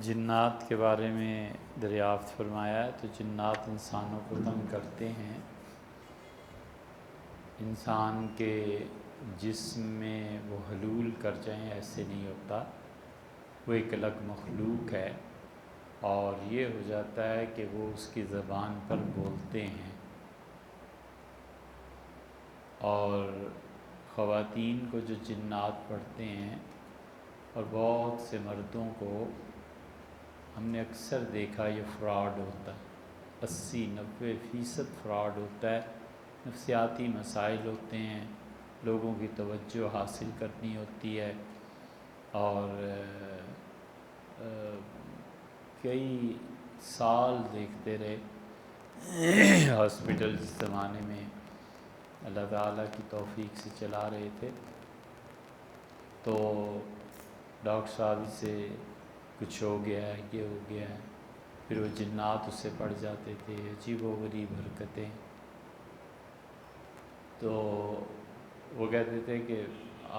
جنات کے بارے میں دریافت فرمایا ہے تو جنات انسانوں کو تنگ کرتے ہیں۔ انسان کے جسم میں وہ حلول کر جائیں ایسے نہیں ہوتا، وہ ایک الگ مخلوق ہے، اور یہ ہو جاتا ہے کہ وہ اس کی زبان پر بولتے ہیں۔ اور خواتین کو جو جنات پڑھتے ہیں اور بہت سے مردوں کو ہم نے اکثر دیکھا یہ فراڈ ہوتا ہے، 80-90% فراڈ ہوتا ہے۔ نفسیاتی مسائل ہوتے ہیں، لوگوں کی توجہ حاصل کرنی ہوتی ہے، اور کئی سال دیکھتے رہے ہاسپٹل جس زمانے میں اللہ تعالیٰ کی توفیق سے چلا رہے تھے، تو ڈاکٹر صاحب سے کچھ ہو گیا ہے، یہ ہو گیا ہے، پھر وہ جنات اس سے پڑ جاتے تھے، عجیب و غریب حرکتیں۔ تو وہ کہتے تھے کہ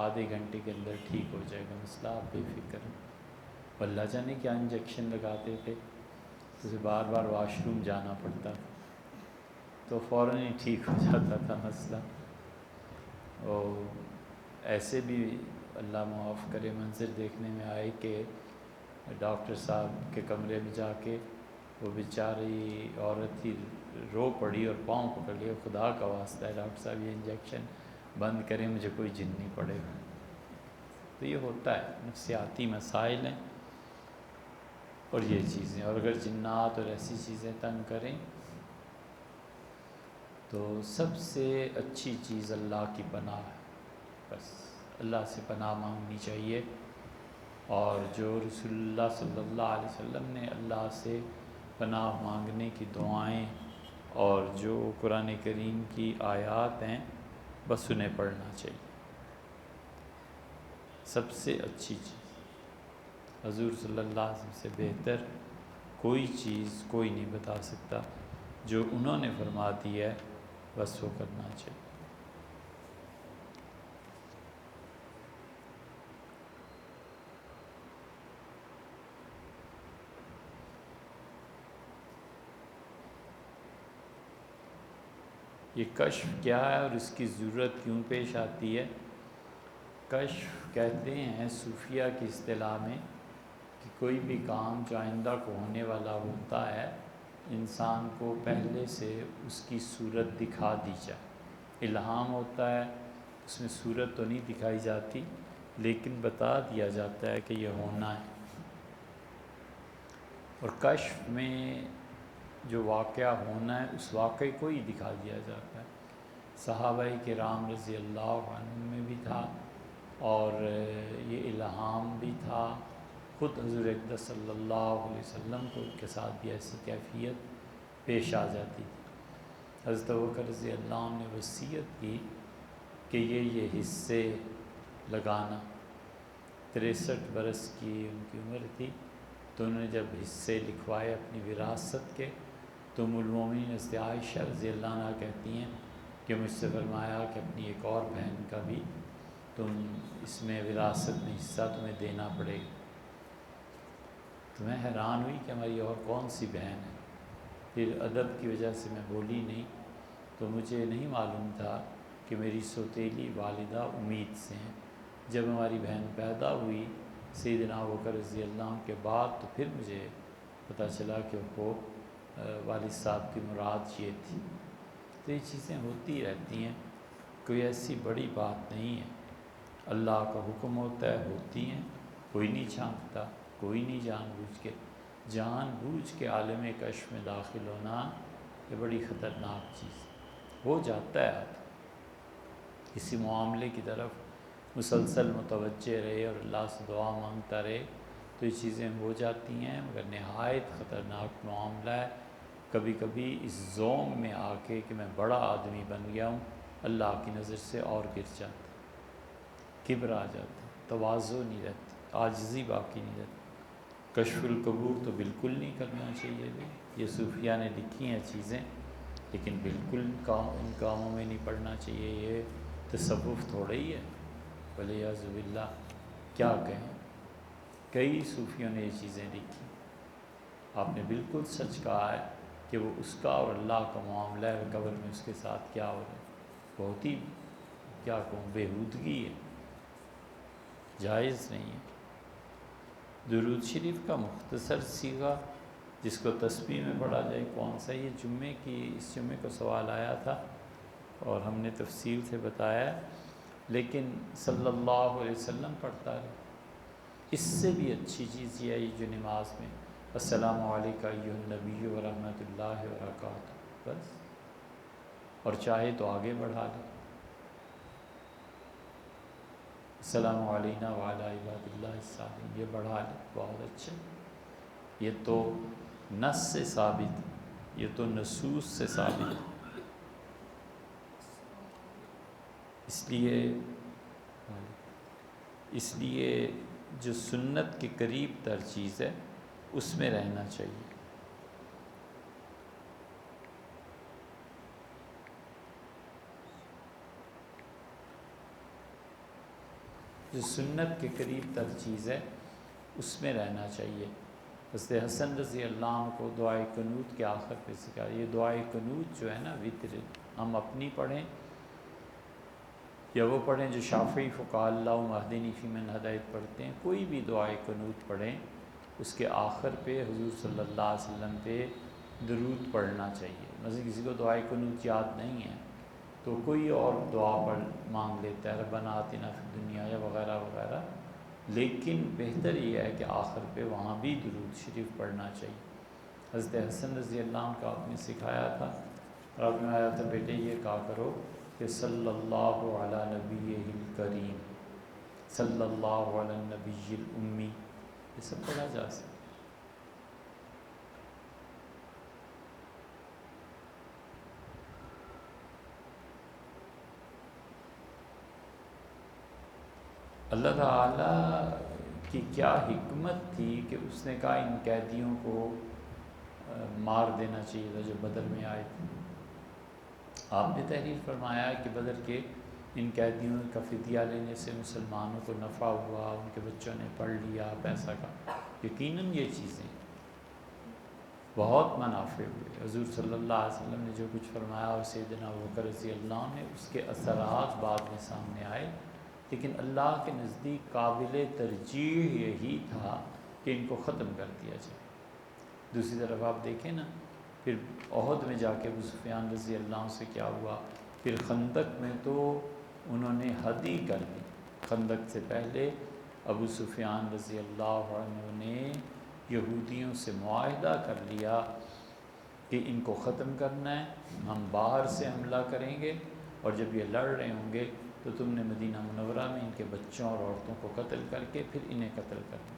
آدھے گھنٹے کے اندر ٹھیک ہو جائے گا مسئلہ، آپ بے فکر ہیں۔ اللہ جانے کیا انجیکشن لگاتے تھے، اسے بار بار واش روم جانا پڑتا تھا، تو فوراً ہی ٹھیک ہو جاتا تھا مسئلہ۔ اور ایسے بھی اللہ معاف کرے منظر دیکھنے میں آئے کہ ڈاکٹر صاحب کے کمرے میں جا کے وہ بیچاری عورت ہی رو پڑی اور پاؤں پکڑ لیا، خدا کا واسطہ ہے ڈاکٹر صاحب یہ انجیکشن بند کریں، مجھے کوئی جن نہیں پڑے گا۔ تو یہ ہوتا ہے، نفسیاتی مسائل ہیں اور یہ چیزیں، اور اگر جنات اور ایسی چیزیں تنگ کریں تو سب سے اچھی چیز اللہ کی پناہ ہے، بس اللہ سے پناہ مانگنی چاہیے۔ اور جو رسول اللہ صلی اللہ علیہ وسلم نے اللہ سے پناہ مانگنے کی دعائیں اور جو قرآن کریم کی آیات ہیں بس انہیں پڑھنا چاہیے، سب سے اچھی چیز۔ حضور صلی اللہ علیہ وسلم سے بہتر کوئی چیز کوئی نہیں بتا سکتا، جو انہوں نے فرما دی ہے بس وہ کرنا چاہیے۔ یہ کشف کیا ہے اور اس کی ضرورت کیوں پیش آتی ہے؟ کشف کہتے ہیں صوفیہ کی اصطلاح میں کہ کوئی بھی کام جو آئندہ کو ہونے والا ہوتا ہے، انسان کو پہلے سے اس کی صورت دکھا دی جائے۔ الہام ہوتا ہے، اس میں صورت تو نہیں دکھائی جاتی لیکن بتا دیا جاتا ہے کہ یہ ہونا ہے۔ اور کشف میں جو واقعہ ہونا ہے اس واقعے کو ہی دکھا دیا جاتا ہے۔ صحابہ کرام رضی اللہ عنہ میں بھی تھا، اور یہ الہام بھی تھا، خود حضور اقدس صلی اللہ علیہ وسلم کو کے ساتھ بھی ایسی کیفیت پیش آ جاتی تھی۔ حضرت ابوبکر رضی اللہ عنہ نے وصیت کی کہ یہ حصے لگانا۔ 63 برس کی ان کی عمر تھی، تو انہوں نے جب حصے لکھوائے اپنی وراثت کے، تو ام المومنین حضرت عائشہ رضی اللہ عنہ کہتی ہیں کہ مجھ سے فرمایا کہ اپنی ایک اور بہن کا بھی تم اس میں وراثت میں حصہ تمہیں دینا پڑے گا۔ تو میں حیران ہوئی کہ ہماری اور کون سی بہن ہے، پھر ادب کی وجہ سے میں بولی نہیں، تو مجھے نہیں معلوم تھا کہ میری سوتیلی والدہ امید سے ہیں۔ جب ہماری بہن پیدا ہوئی سیدنا ابوبکر رضی اللہ عنہ کے بعد، تو پھر مجھے پتہ چلا کہ وہ والد صاحب کی مراد یہ تھی۔ تو یہ چیزیں ہوتی رہتی ہیں، کوئی ایسی بڑی بات نہیں ہے، اللہ کا حکم ہوتا ہے، ہوتی ہیں، کوئی نہیں جھانکتا، کوئی نہیں جان بوجھ کے عالم کشف میں داخل ہونا یہ بڑی خطرناک چیز ہو جاتا ہے۔ آپ کسی معاملے کی طرف مسلسل متوجہ رہے اور اللہ سے دعا مانگتا رہے تو یہ چیزیں ہو جاتی ہیں، مگر نہایت خطرناک معاملہ ہے۔ کبھی کبھی اس زوم میں آ کے کہ میں بڑا آدمی بن گیا ہوں، اللہ کی نظر سے اور گر جاتا، کبر آ جاتا، تواضع نہیں رہتی، عاجزی باقی نہیں رہتی۔ کشف القبور تو بالکل نہیں کرنا چاہیے، یہ صوفیہ نے لکھی ہیں چیزیں، لیکن بالکل ان کاموں میں نہیں پڑھنا چاہیے، یہ تصوف تھوڑا ہی ہے، ولیعذ باللہ کیا کہیں۔ کئی صوفیوں نے یہ چیزیں لکھی. آپ نے بالکل سچ کہا ہے کہ وہ اس کا اور اللہ کا معاملہ ہے، قبر میں اس کے ساتھ کیا ہو رہا ہے. بہت ہی کیا کہوں بےہودگی ہے، جائز نہیں ہے. درود شریف کا مختصر صیغہ جس کو تسبیح میں پڑھا جائے کون سا؟ یہ اس جمعے کو سوال آیا تھا اور ہم نے تفصیل سے بتایا، لیکن صلی اللہ علیہ وسلم پڑھتا ہے. اس سے بھی اچھی چیز یہ ہے جو نماز میں السلام علیکہ ایھا النبی ورحمۃ اللہ وبرکاتہ، بس. اور چاہے تو آگے بڑھا لے، السلام علینا وعلی عباد اللہ الصالحین، یہ بڑھا لے، بہت اچھا. یہ تو نص سے ثابت، یہ تو نصوص سے ثابت. اس لیے جو سنت کے قریب تر چیز ہے اس میں رہنا چاہیے. جو سنت کے قریب تر چیز ہے اس میں رہنا چاہیے. حضرت حسن رضی اللہ عنہ کو دعائے قنوت کے آخر پہ سکھایا. یہ دعائے قنوت جو ہے نا وطر، ہم اپنی پڑھیں یا وہ پڑھیں جو شافعی فقہاء اللہم اہدنی فیمن ہدیت پڑھتے ہیں. کوئی بھی دعائے قنوت پڑھیں اس کے آخر پہ حضور صلی اللہ علیہ وسلم پہ درود پڑھنا چاہیے. مثلا کسی کو دعائے قنوت یاد نہیں ہے تو کوئی اور دعا پڑھ مانگ لیتا ہے، ربنا آتنا فی الدنیا یا وغیرہ وغیرہ، لیکن بہتر یہ ہے کہ آخر پہ وہاں بھی درود شریف پڑھنا چاہیے. حضرت حسن رضی اللہ عنہ کا آپ نے سکھایا تھا اور آپ نے آیا تھا بیٹے یہ کہا کرو کہ صلی اللہ علی نبی الکریم، صلی اللہ علی النبی الامی، یہ سب پڑھا جا سکتا. اللہ تعالیٰ کی کیا حکمت تھی کہ اس نے کہا ان قیدیوں کو مار دینا چاہیے تھا جو بدر میں آئے تھے. آپ نے تحریر فرمایا کہ بدر کے ان قیدیوں کا فدیہ لینے سے مسلمانوں کو نفع ہوا، ان کے بچوں نے پڑھ لیا پیسہ کا. یقیناً یہ چیزیں بہت منافع ہوئے. حضور صلی اللہ علیہ وسلم نے جو کچھ فرمایا اور سیدنا ابوبکر رضی اللہ عنہ نے اس کے اثرات بعد میں سامنے آئے، لیکن اللہ کے نزدیک قابل ترجیح یہی تھا کہ ان کو ختم کر دیا جائے. دوسری طرف آپ دیکھیں نا، پھر احد میں جا کے ابو سفیان رضی اللہ عنہ سے کیا ہوا. پھر خندق میں تو انہوں نے حد ہی کر دی. خندق سے پہلے ابو سفیان رضی اللہ عنہ نے یہودیوں سے معاہدہ کر لیا کہ ان کو ختم کرنا ہے، ہم باہر سے حملہ کریں گے اور جب یہ لڑ رہے ہوں گے تو تم نے مدینہ منورہ میں ان کے بچوں اور عورتوں کو قتل کر کے پھر انہیں قتل کرنا.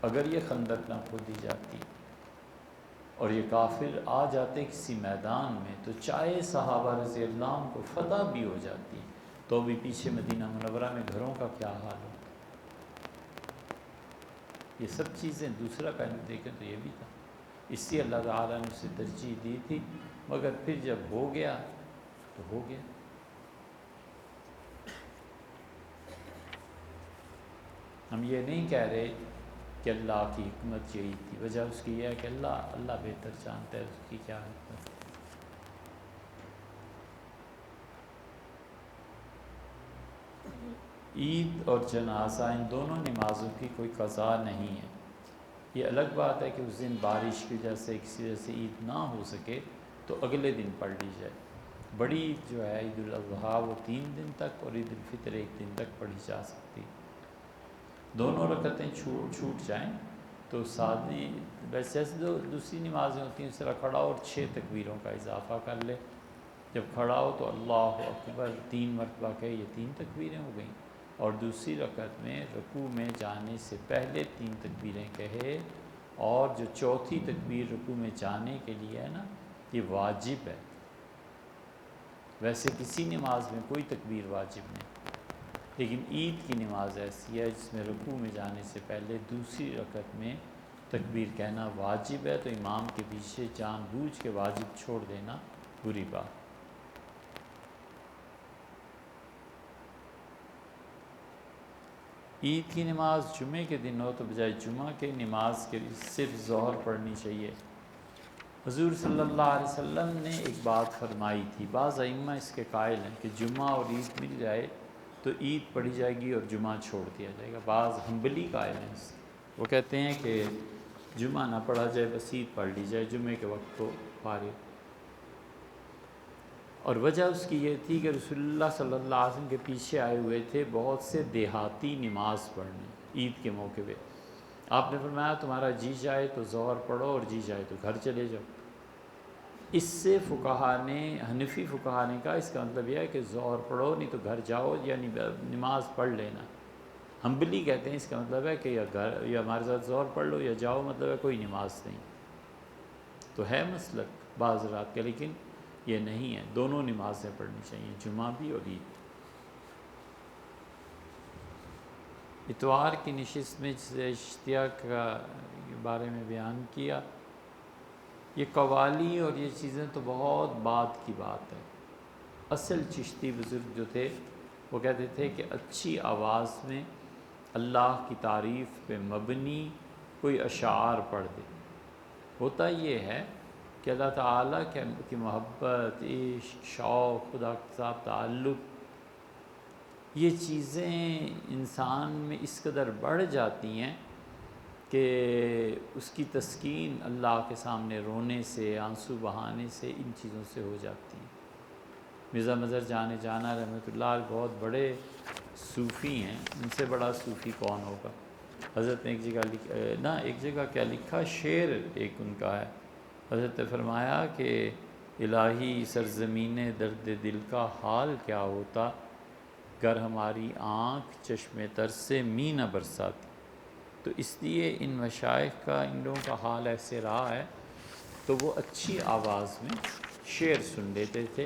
اگر یہ خندق نہ کھودی جاتی اور یہ کافر آ جاتے کسی میدان میں تو چاہے صحابہ رضی اللہ عنہ کو فتح بھی ہو جاتی تو بھی پیچھے مدینہ منورہ میں گھروں کا کیا حال ہو. یہ سب چیزیں دوسرا پہلو دیکھیں تو یہ بھی تھا. اس لیے اللہ تعالیٰ نے اسے ترجیح دی تھی، مگر پھر جب ہو گیا تو ہو گیا. ہم یہ نہیں کہہ رہے کہ اللہ کی حکمت یہی تھی، وجہ اس کی یہ ہے کہ اللہ بہتر جانتا ہے اس کی کیا حکمت ہے. عید اور جنازہ ان دونوں نمازوں کی کوئی قضا نہیں ہے. یہ الگ بات ہے کہ اس دن بارش کی وجہ سے کسی وجہ سے عید نہ ہو سکے تو اگلے دن پڑھ لی جائے. بڑی عید جو ہے عید الاضحیٰ وہ 3 دن تک اور عید الفطر 1 دن تک پڑھی جا سکتی. دونوں رکعتیں چھوٹ جائیں تو سادی ویسے دوسری نمازیں ہوتی ہیں اس طرح کھڑا ہو اور 6 تکبیروں کا اضافہ کر لے. جب کھڑا ہو تو اللہ اکبر 3 مرتبہ کہے، یہ 3 تکبیریں ہو گئیں. اور دوسری رکعت میں رکوع میں جانے سے پہلے 3 تکبیریں کہے، اور جو چوتھی تکبیر رکوع میں جانے کے لیے ہے نا یہ واجب ہے. ویسے کسی نماز میں کوئی تکبیر واجب نہیں، لیکن عید کی نماز ایسی ہے جس میں رکوع میں جانے سے پہلے دوسری رکعت میں تکبیر کہنا واجب ہے، تو امام کے پیچھے جان بوجھ کے واجب چھوڑ دینا بری بات. عید کی نماز جمعے کے دن ہو تو بجائے جمعہ کے نماز کے صرف ظہر پڑھنی چاہیے۔ حضور صلی اللہ علیہ وسلم نے ایک بات فرمائی تھی، بعض ائمہ اس کے قائل ہیں کہ جمعہ اور عید مل جائے تو عید پڑھی جائے گی اور جمعہ چھوڑ دیا جائے گا۔ بعض حنبلی قائل ہیں اس کے، وہ کہتے ہیں کہ جمعہ نہ پڑھا جائے، بس عید پڑھ لی جائے جمعے کے وقت کو فارغ۔ اور وجہ اس کی یہ تھی کہ رسول اللہ صلی اللہ علیہ وسلم کے پیچھے آئے ہوئے تھے بہت سے دیہاتی نماز پڑھنے عید کے موقع پہ۔ آپ نے فرمایا تمہارا جی جائے تو ظہر پڑھو اور جی جائے تو گھر چلے جاؤ۔ اس سے فقہا نے، حنفی فقہا نے کہا اس کا مطلب یہ ہے کہ ظہر پڑھو نہیں تو گھر جاؤ، یعنی نماز پڑھ لینا۔ حنبلی کہتے ہیں اس کا مطلب ہے کہ یا ہمارے ساتھ ظہر پڑھ لو یا جاؤ، مطلب ہے کوئی نماز نہیں۔ تو ہے مسلک بعض رات کا، لیکن یہ نہیں ہے، دونوں نمازیں پڑھنی چاہیے، جمعہ بھی اور عید۔ اتوار کی نشست میں اشتیاق کے بارے میں بیان کیا، یہ قوالی اور یہ چیزیں تو بہت بعد کی بات ہے۔ اصل چشتی بزرگ جو تھے وہ کہتے تھے کہ اچھی آواز میں اللہ کی تعریف پہ مبنی کوئی اشعار پڑھ دے۔ ہوتا یہ ہے کہ اللہ تعالیٰ کی محبت، عشق، شوق، خدا کے ساتھ تعلق، یہ چیزیں انسان میں اس قدر بڑھ جاتی ہیں کہ اس کی تسکین اللہ کے سامنے رونے سے، آنسو بہانے سے، ان چیزوں سے ہو جاتی ہیں۔ مرزا مظہر جان جانا رحمۃ اللہ علیہ بہت بڑے صوفی ہیں، ان سے بڑا صوفی کون ہوگا۔ حضرت نے ایک جگہ کیا لکھا، شعر ایک ان کا ہے، حضرت نے فرمایا کہ الہی سرزمین درد دل کا حال کیا ہوتا، گر ہماری آنکھ چشم تر سے می نہ برساتی۔ تو اس لیے ان مشائخ کا، ان لوگوں کا حال ایسے رہا ہے، تو وہ اچھی آواز میں شعر سن لیتے تھے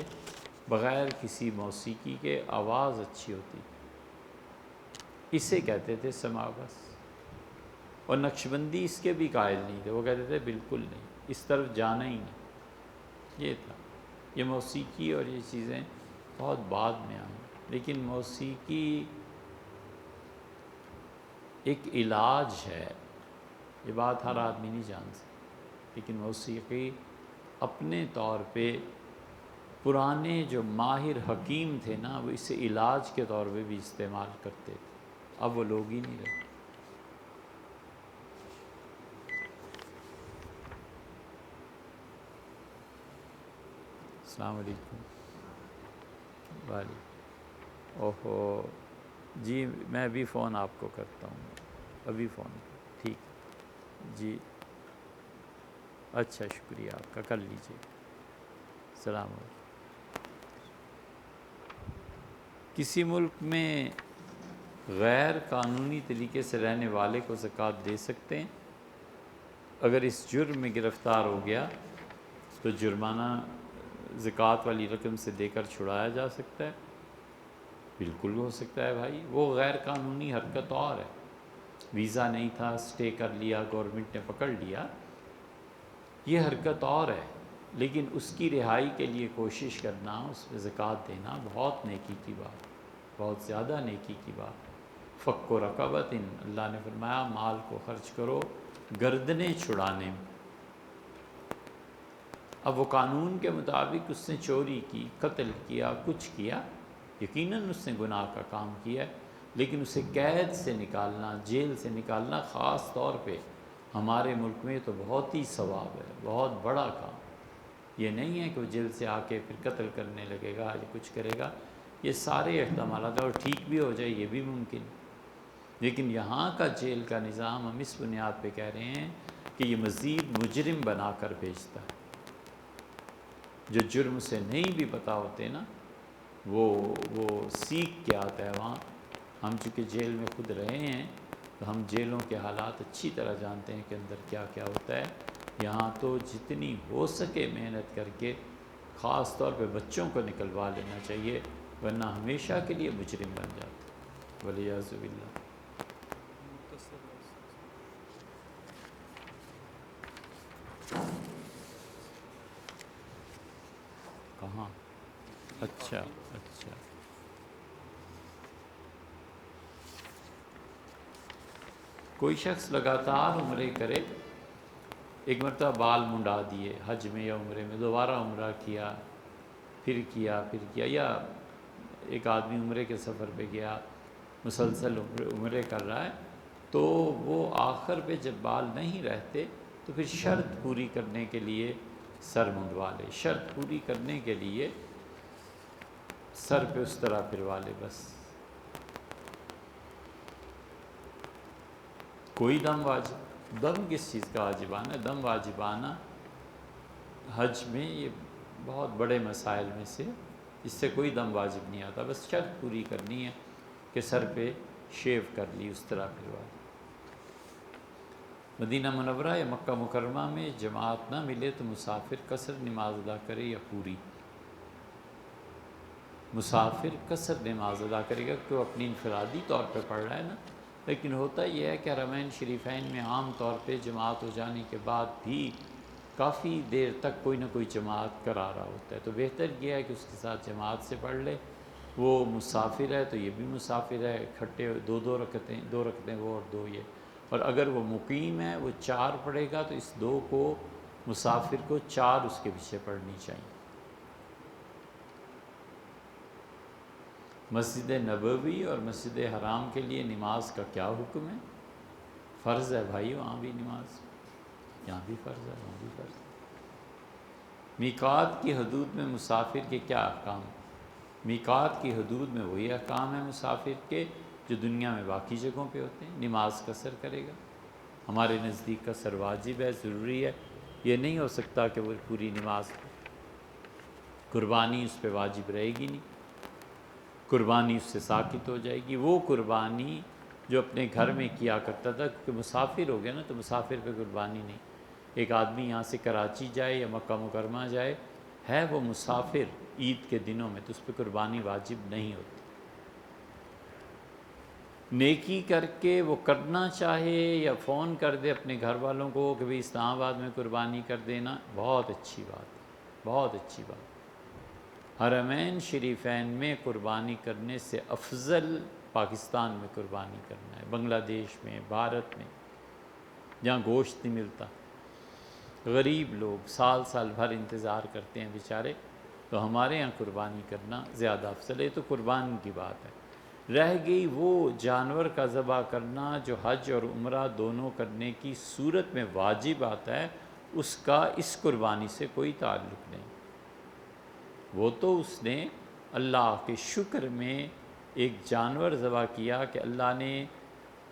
بغیر کسی موسیقی کے، آواز اچھی ہوتی، اسے کہتے تھے سماع بس۔ اور نقشبندی اس کے بھی قائل نہیں تھے، وہ کہتے تھے بالکل نہیں، اس طرف جانا ہی نہیں۔ یہ تھا، یہ موسیقی اور یہ چیزیں بہت بعد میں آئیں، لیکن موسیقی ایک علاج ہے، یہ بات ہر آدمی نہیں جان سکتا، لیکن موسیقی اپنے طور پہ پرانے جو ماہر حکیم تھے نا، وہ اسے علاج کے طور پہ بھی استعمال کرتے تھے، اب وہ لوگ ہی نہیں رہے۔ السلام علیکم۔ وعلیکم۔ اوہو جی، میں ابھی فون آپ کو کرتا ہوں، ابھی فون، ٹھیک جی، اچھا شکریہ آپ کا، کر لیجیے۔ السلام علیکم۔ کسی ملک میں غیر قانونی طریقے سے رہنے والے کو زکوٰۃ دے سکتے ہیں؟ اگر اس جرم میں گرفتار ہو گیا تو جرمانہ زکوٰۃ والی رقم سے دے کر چھڑایا جا سکتا ہے؟ بالکل ہو سکتا ہے بھائی، وہ غیر قانونی حرکت اور ہے، ویزا نہیں تھا، اسٹے کر لیا، گورنمنٹ نے پکڑ لیا، یہ حرکت اور ہے، لیکن اس کی رہائی کے لیے کوشش کرنا، اس میں زکوٰۃ دینا بہت نیکی کی بات، بہت زیادہ نیکی کی بات۔ فک و رقبت، اللہ نے فرمایا مال کو خرچ کرو گردنیں چھڑانے میں۔ اب وہ قانون کے مطابق اس نے چوری کی، قتل کیا، کچھ کیا، یقیناً اس نے گناہ کا کام کیا ہے، لیکن اسے قید سے نکالنا، جیل سے نکالنا، خاص طور پہ ہمارے ملک میں تو بہت ہی ثواب ہے، بہت بڑا کام۔ یہ نہیں ہے کہ وہ جیل سے آ کے پھر قتل کرنے لگے گا یا کچھ کرے گا، یہ سارے احتمالات، اور ٹھیک بھی ہو جائے یہ بھی ممکن، لیکن یہاں کا جیل کا نظام ہم اس بنیاد پہ کہہ رہے ہیں کہ یہ مزید مجرم بنا کر بھیجتا ہے۔ جو جرم سے نہیں بھی پتہ ہوتے نا، وہ سیکھ کے آتا ہے وہاں۔ ہم چونکہ جیل میں خود رہے ہیں تو ہم جیلوں کے حالات اچھی طرح جانتے ہیں کہ اندر کیا کیا ہوتا ہے۔ یہاں تو جتنی ہو سکے محنت کر کے، خاص طور پہ بچوں کو نکلوا لینا چاہیے، ورنہ ہمیشہ کے لیے مجرم بن جاتے، ولیعذ باللہ۔ کہاں؟ اچھا اچھا، کوئی شخص لگاتار عمرے کرے، ایک مرتبہ بال منڈا دیے حج میں یا عمرے میں، دوبارہ عمرہ کیا، یا ایک آدمی عمرے کے سفر پہ گیا، مسلسل عمرے کر رہا ہے، تو وہ آخر پہ جب بال نہیں رہتے تو پھر شرط پوری کرنے کے لیے سر منڈوا لے، شرط پوری کرنے کے لیے سر پہ اس طرح پھروا لے بس۔ کوئی دم واجب، دم کس چیز کا واجبانہ ہے؟ دم واجبانہ حج میں یہ بہت بڑے مسائل میں سے، اس سے کوئی دم واجب نہیں آتا، بس شرط پوری کرنی ہے کہ سر پہ شیو کر لی، اس طرح پھروا لی۔ مدینہ منورہ یا مکہ مکرمہ میں جماعت نہ ملے تو مسافر قصر نماز ادا کرے یا پوری؟ مسافر قصر نماز ادا کرے گا کہ وہ اپنی انفرادی طور پہ پڑھ رہا ہے نا، لیکن ہوتا یہ ہے کہ حرمین شریفین میں عام طور پہ جماعت ہو جانے کے بعد بھی کافی دیر تک کوئی نہ کوئی جماعت کرا رہا ہوتا ہے، تو بہتر یہ ہے کہ اس کے ساتھ جماعت سے پڑھ لے۔ وہ مسافر ہے تو یہ بھی مسافر ہے، اکٹھے دو رکعتیں وہ اور دو یہ، اور اگر وہ مقیم ہے وہ 4 پڑھے گا تو اس 2 کو مسافر کو 4 اس کے پیچھے پڑھنی چاہیے۔ مسجد نبوی اور مسجد حرام کے لیے نماز کا کیا حکم ہے؟ فرض ہے بھائی، وہاں بھی نماز، یہاں بھی فرض ہے، وہاں بھی فرض ہے۔ میقات کی حدود میں مسافر کے کیا احکام؟ میقات کی حدود میں وہی احکام ہیں مسافر کے جو دنیا میں باقی جگہوں پہ ہوتے ہیں۔ نماز قصر کرے گا، ہمارے نزدیک قصر واجب ہے، ضروری ہے، یہ نہیں ہو سکتا کہ وہ پوری نماز، قربانی اس پہ واجب رہے گی نہیں، قربانی اس سے ساقط ہو جائے گی۔ وہ قربانی جو اپنے گھر میں کیا کرتا تھا، کیونکہ مسافر ہو گیا نا تو مسافر پہ قربانی نہیں۔ ایک آدمی یہاں سے کراچی جائے یا مکہ مکرمہ جائے، ہے وہ مسافر عید کے دنوں میں، تو اس پہ قربانی واجب نہیں ہوتی۔ نیکی کر کے وہ کرنا چاہے یا فون کر دے اپنے گھر والوں کو کہ بھئی اسلام آباد میں قربانی کر دینا، بہت اچھی بات ہے، بہت اچھی بات۔ حرمین شریفین میں قربانی کرنے سے افضل پاکستان میں قربانی کرنا ہے، بنگلہ دیش میں، بھارت میں، جہاں گوشت نہیں ملتا، غریب لوگ سال سال بھر انتظار کرتے ہیں بیچارے، تو ہمارے یہاں قربانی کرنا زیادہ افضل ہے۔ تو قربانی کی بات ہے۔ رہ گئی وہ جانور کا ذبح کرنا جو حج اور عمرہ دونوں کرنے کی صورت میں واجب آتا ہے، اس کا اس قربانی سے کوئی تعلق نہیں۔ وہ تو اس نے اللہ کے شکر میں ایک جانور ذبح کیا کہ اللہ نے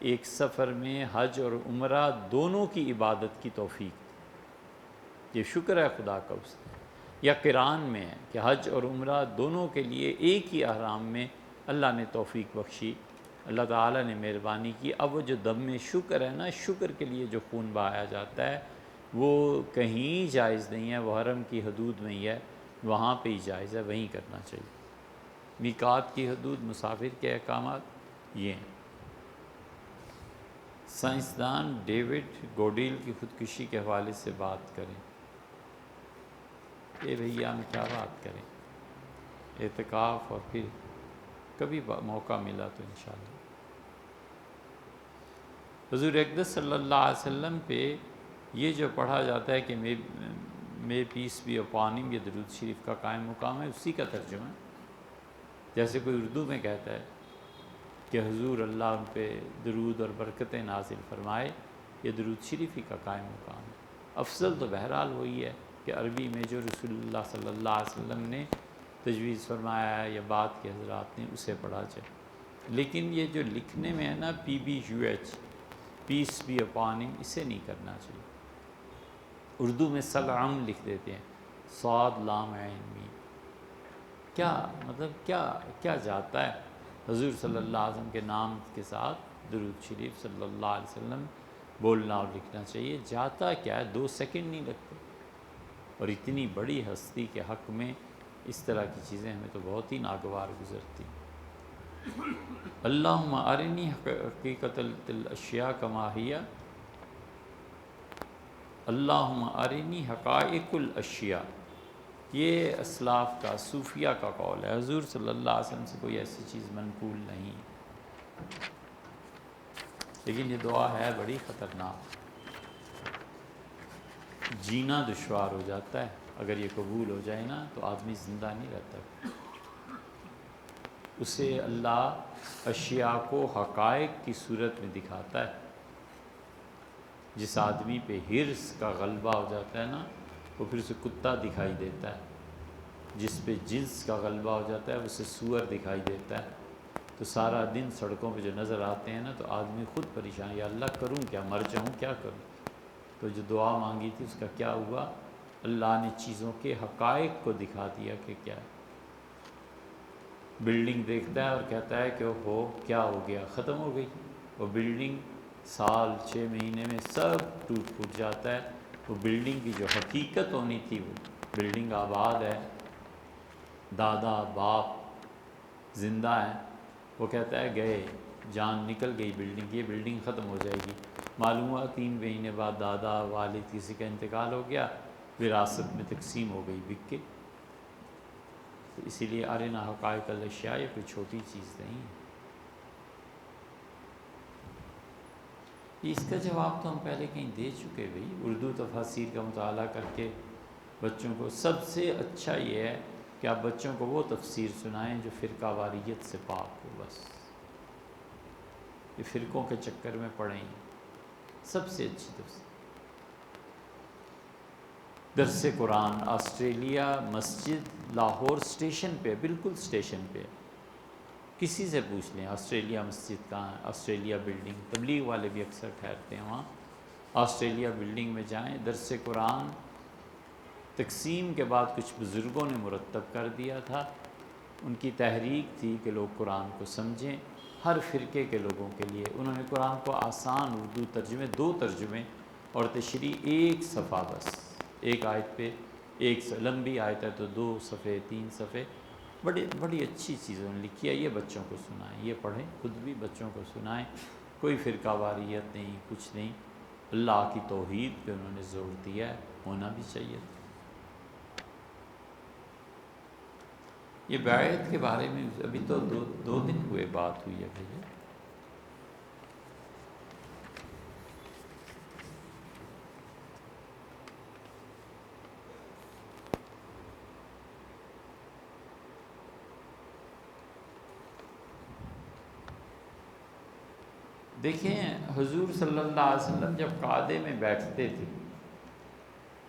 ایک سفر میں حج اور عمرہ دونوں کی عبادت کی توفیق دی، یہ شکر ہے خدا کا اس نے۔ یا قران میں ہے کہ حج اور عمرہ دونوں کے لیے ایک ہی احرام میں اللہ نے توفیق بخشی، اللہ تعالیٰ نے مہربانی کی۔ اب وہ جو دم شکر ہے نا، شکر کے لیے جو خون بہایا جاتا ہے وہ کہیں جائز نہیں ہے، وہ حرم کی حدود میں ہی ہے، وہاں پہ ہی جائز ہے، وہیں کرنا چاہیے۔ میقات کی حدود، مسافر کے احکامات یہ ہیں۔ سائنسدان ڈیوڈ گوڈیل کی خودکشی کے حوالے سے بات کریں۔ بھیا ہم کیا بات کریں، اعتکاف اور پھر کبھی موقع ملا تو انشاءاللہ۔ حضور اقدس صلی اللہ علیہ وسلم پہ یہ جو پڑھا جاتا ہے کہ میں پیس بھی اپان ہم، یہ درود شریف کا قائم مقام ہے، اسی کا ترجمہ ہے۔ جیسے کوئی اردو میں کہتا ہے کہ حضور اللہ ان پہ درود اور برکتیں نازل فرمائے، یہ درود شریف ہی کا قائم مقام ہے۔ افضل تو بہرحال وہی ہے کہ عربی میں جو رسول اللہ صلی اللہ علیہ وسلم نے تجویز فرمایا ہے یا بعد کے حضرات نے، اسے پڑھا جائے۔ لیکن یہ جو لکھنے میں ہے نا PBUH، پیس بھی اپان ہم، اسے نہیں کرنا چاہیے۔ اردو میں سلام لکھ دیتے ہیں، صاد لام عین میم، کیا مطلب کیا جاتا ہے؟ حضور صلی اللہ علیہ وسلم کے نام کے ساتھ درود شریف صلی اللہ علیہ وسلم بولنا اور لکھنا چاہیے، جاتا کیا ہے؟ 2 سیکنڈ نہیں لگتے، اور اتنی بڑی ہستی کے حق میں اس طرح کی چیزیں ہمیں تو بہت ہی ناگوار گزرتی۔ اللہم ارنی حقیقت الاشیاء کما ہی، اللہم ارنی حقائق الاشیاء، یہ اسلاف کا، صوفیہ کا قول ہے، حضور صلی اللہ علیہ وسلم سے کوئی ایسی چیز منقول نہیں۔ لیکن یہ دعا ہے بڑی خطرناک، جینا دشوار ہو جاتا ہے۔ اگر یہ قبول ہو جائے نا تو آدمی زندہ نہیں رہتا، اسے اللہ اشیاء کو حقائق کی صورت میں دکھاتا ہے۔ جس آدمی پہ حرص کا غلبہ ہو جاتا ہے نا، وہ پھر اسے کتا دکھائی دیتا ہے، جس پہ جنس کا غلبہ ہو جاتا ہے اسے سور دکھائی دیتا ہے۔ تو سارا دن سڑکوں پہ جو نظر آتے ہیں نا تو آدمی خود پریشان، یا اللہ کروں کیا، مر جاؤں کیا کروں؟ تو جو دعا مانگی تھی اس کا کیا ہوا؟ اللہ نے چیزوں کے حقائق کو دکھا دیا کہ کیا ہے۔ بلڈنگ دیکھتا ہے اور کہتا ہے کہ ہو کیا ہو گیا، ختم ہو گئی وہ بلڈنگ، سال 6 مہینے میں سب ٹوٹ پھوٹ جاتا ہے۔ وہ بلڈنگ کی جو حقیقت ہونی تھی، وہ بلڈنگ آباد ہے، دادا باپ زندہ ہیں، وہ کہتا ہے گئے، جان نکل گئی بلڈنگ کی، یہ بلڈنگ ختم ہو جائے گی۔ معلوم ہوا 3 مہینے بعد دادا والد کسی کا انتقال ہو گیا، وراثت میں تقسیم ہو گئی بک کے۔ تو اسی لیے ارنا حقائق الاشیاء یہ کوئی چھوٹی چیز نہیں ہے۔ اس کا جواب تو ہم پہلے کہیں دے چکے بھئی، اردو تفاسیر کا مطالعہ کر کے بچوں کو سب سے اچھا یہ ہے کہ آپ بچوں کو وہ تفسیر سنائیں جو فرقہ واریت سے پاک ہو۔ بس یہ فرقوں کے چکر میں پڑیں، سب سے اچھی تفسیر۔ درس قرآن آسٹریلیا مسجد لاہور اسٹیشن پہ، بالکل اسٹیشن پہ، کسی سے پوچھ لیں آسٹریلیا مسجد کہاں ہے، آسٹریلیا بلڈنگ، تبلیغ والے بھی اکثر ٹھہرتے ہیں وہاں، آسٹریلیا بلڈنگ میں جائیں۔ درس قرآن تقسیم کے بعد کچھ بزرگوں نے مرتب کر دیا تھا، ان کی تحریک تھی کہ لوگ قرآن کو سمجھیں، ہر فرقے کے لوگوں کے لیے انہوں نے قرآن کو آسان اردو ترجمے، 2 ترجمے اور تشریح 1 صفحہ، بس ایک آیت پہ لمبی آیت ہے تو 2 صفحے 3 صفحے، بڑی اچھی چیز انہوں نے لکھی ہے۔ یہ بچوں کو سنائیں، یہ پڑھیں، خود بھی بچوں کو سنائیں، کوئی فرقہ واریت نہیں، کچھ نہیں، اللہ کی توحید پہ انہوں نے زور دیا ہے، ہونا بھی چاہیے تھا۔ یہ بیعت کے بارے میں ابھی تو 2 دن ہوئے بات ہوئی ہے بھیا۔ دیکھیں حضور صلی اللہ علیہ وسلم جب قعدے میں بیٹھتے تھے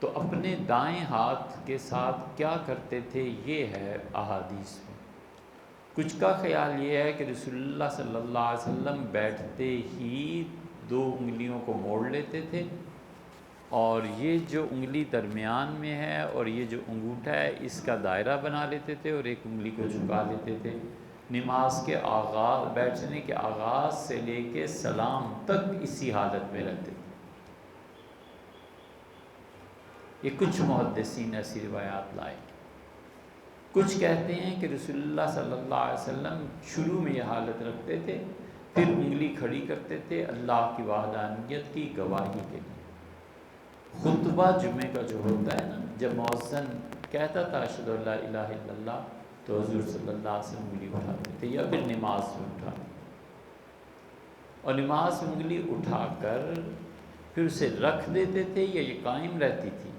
تو اپنے دائیں ہاتھ کے ساتھ کیا کرتے تھے، یہ ہے احادیث میں۔ کچھ کا خیال یہ ہے کہ رسول اللہ صلی اللہ علیہ وسلم بیٹھتے ہی 2 انگلیوں کو موڑ لیتے تھے، اور یہ جو انگلی درمیان میں ہے اور یہ جو انگوٹھا ہے اس کا دائرہ بنا لیتے تھے، اور ایک انگلی کو جھکا لیتے تھے۔ نماز کے آغاز، بیٹھنے کے آغاز سے لے کے سلام تک اسی حالت میں رہتے تھے۔ یہ کچھ محدثین ایسی روایات لائے۔ کچھ کہتے ہیں کہ رسول اللہ صلی اللہ علیہ وسلم شروع میں یہ حالت رکھتے تھے، پھر انگلی کھڑی کرتے تھے اللہ کی وحدانیت کی گواہی کے لیے۔ خطبہ جمعے کا جو ہوتا ہے نا، جب مؤذن کہتا تھا اشہد ان لا الہ الا اللہ، تو حضور صلی اللہ علیہ وسلم انگلی اٹھاتے تھے، یا پھر نماز میں اٹھا، اور نماز میں انگلی اٹھا کر پھر اسے رکھ دیتے تھے، یا یہ قائم رہتی تھی۔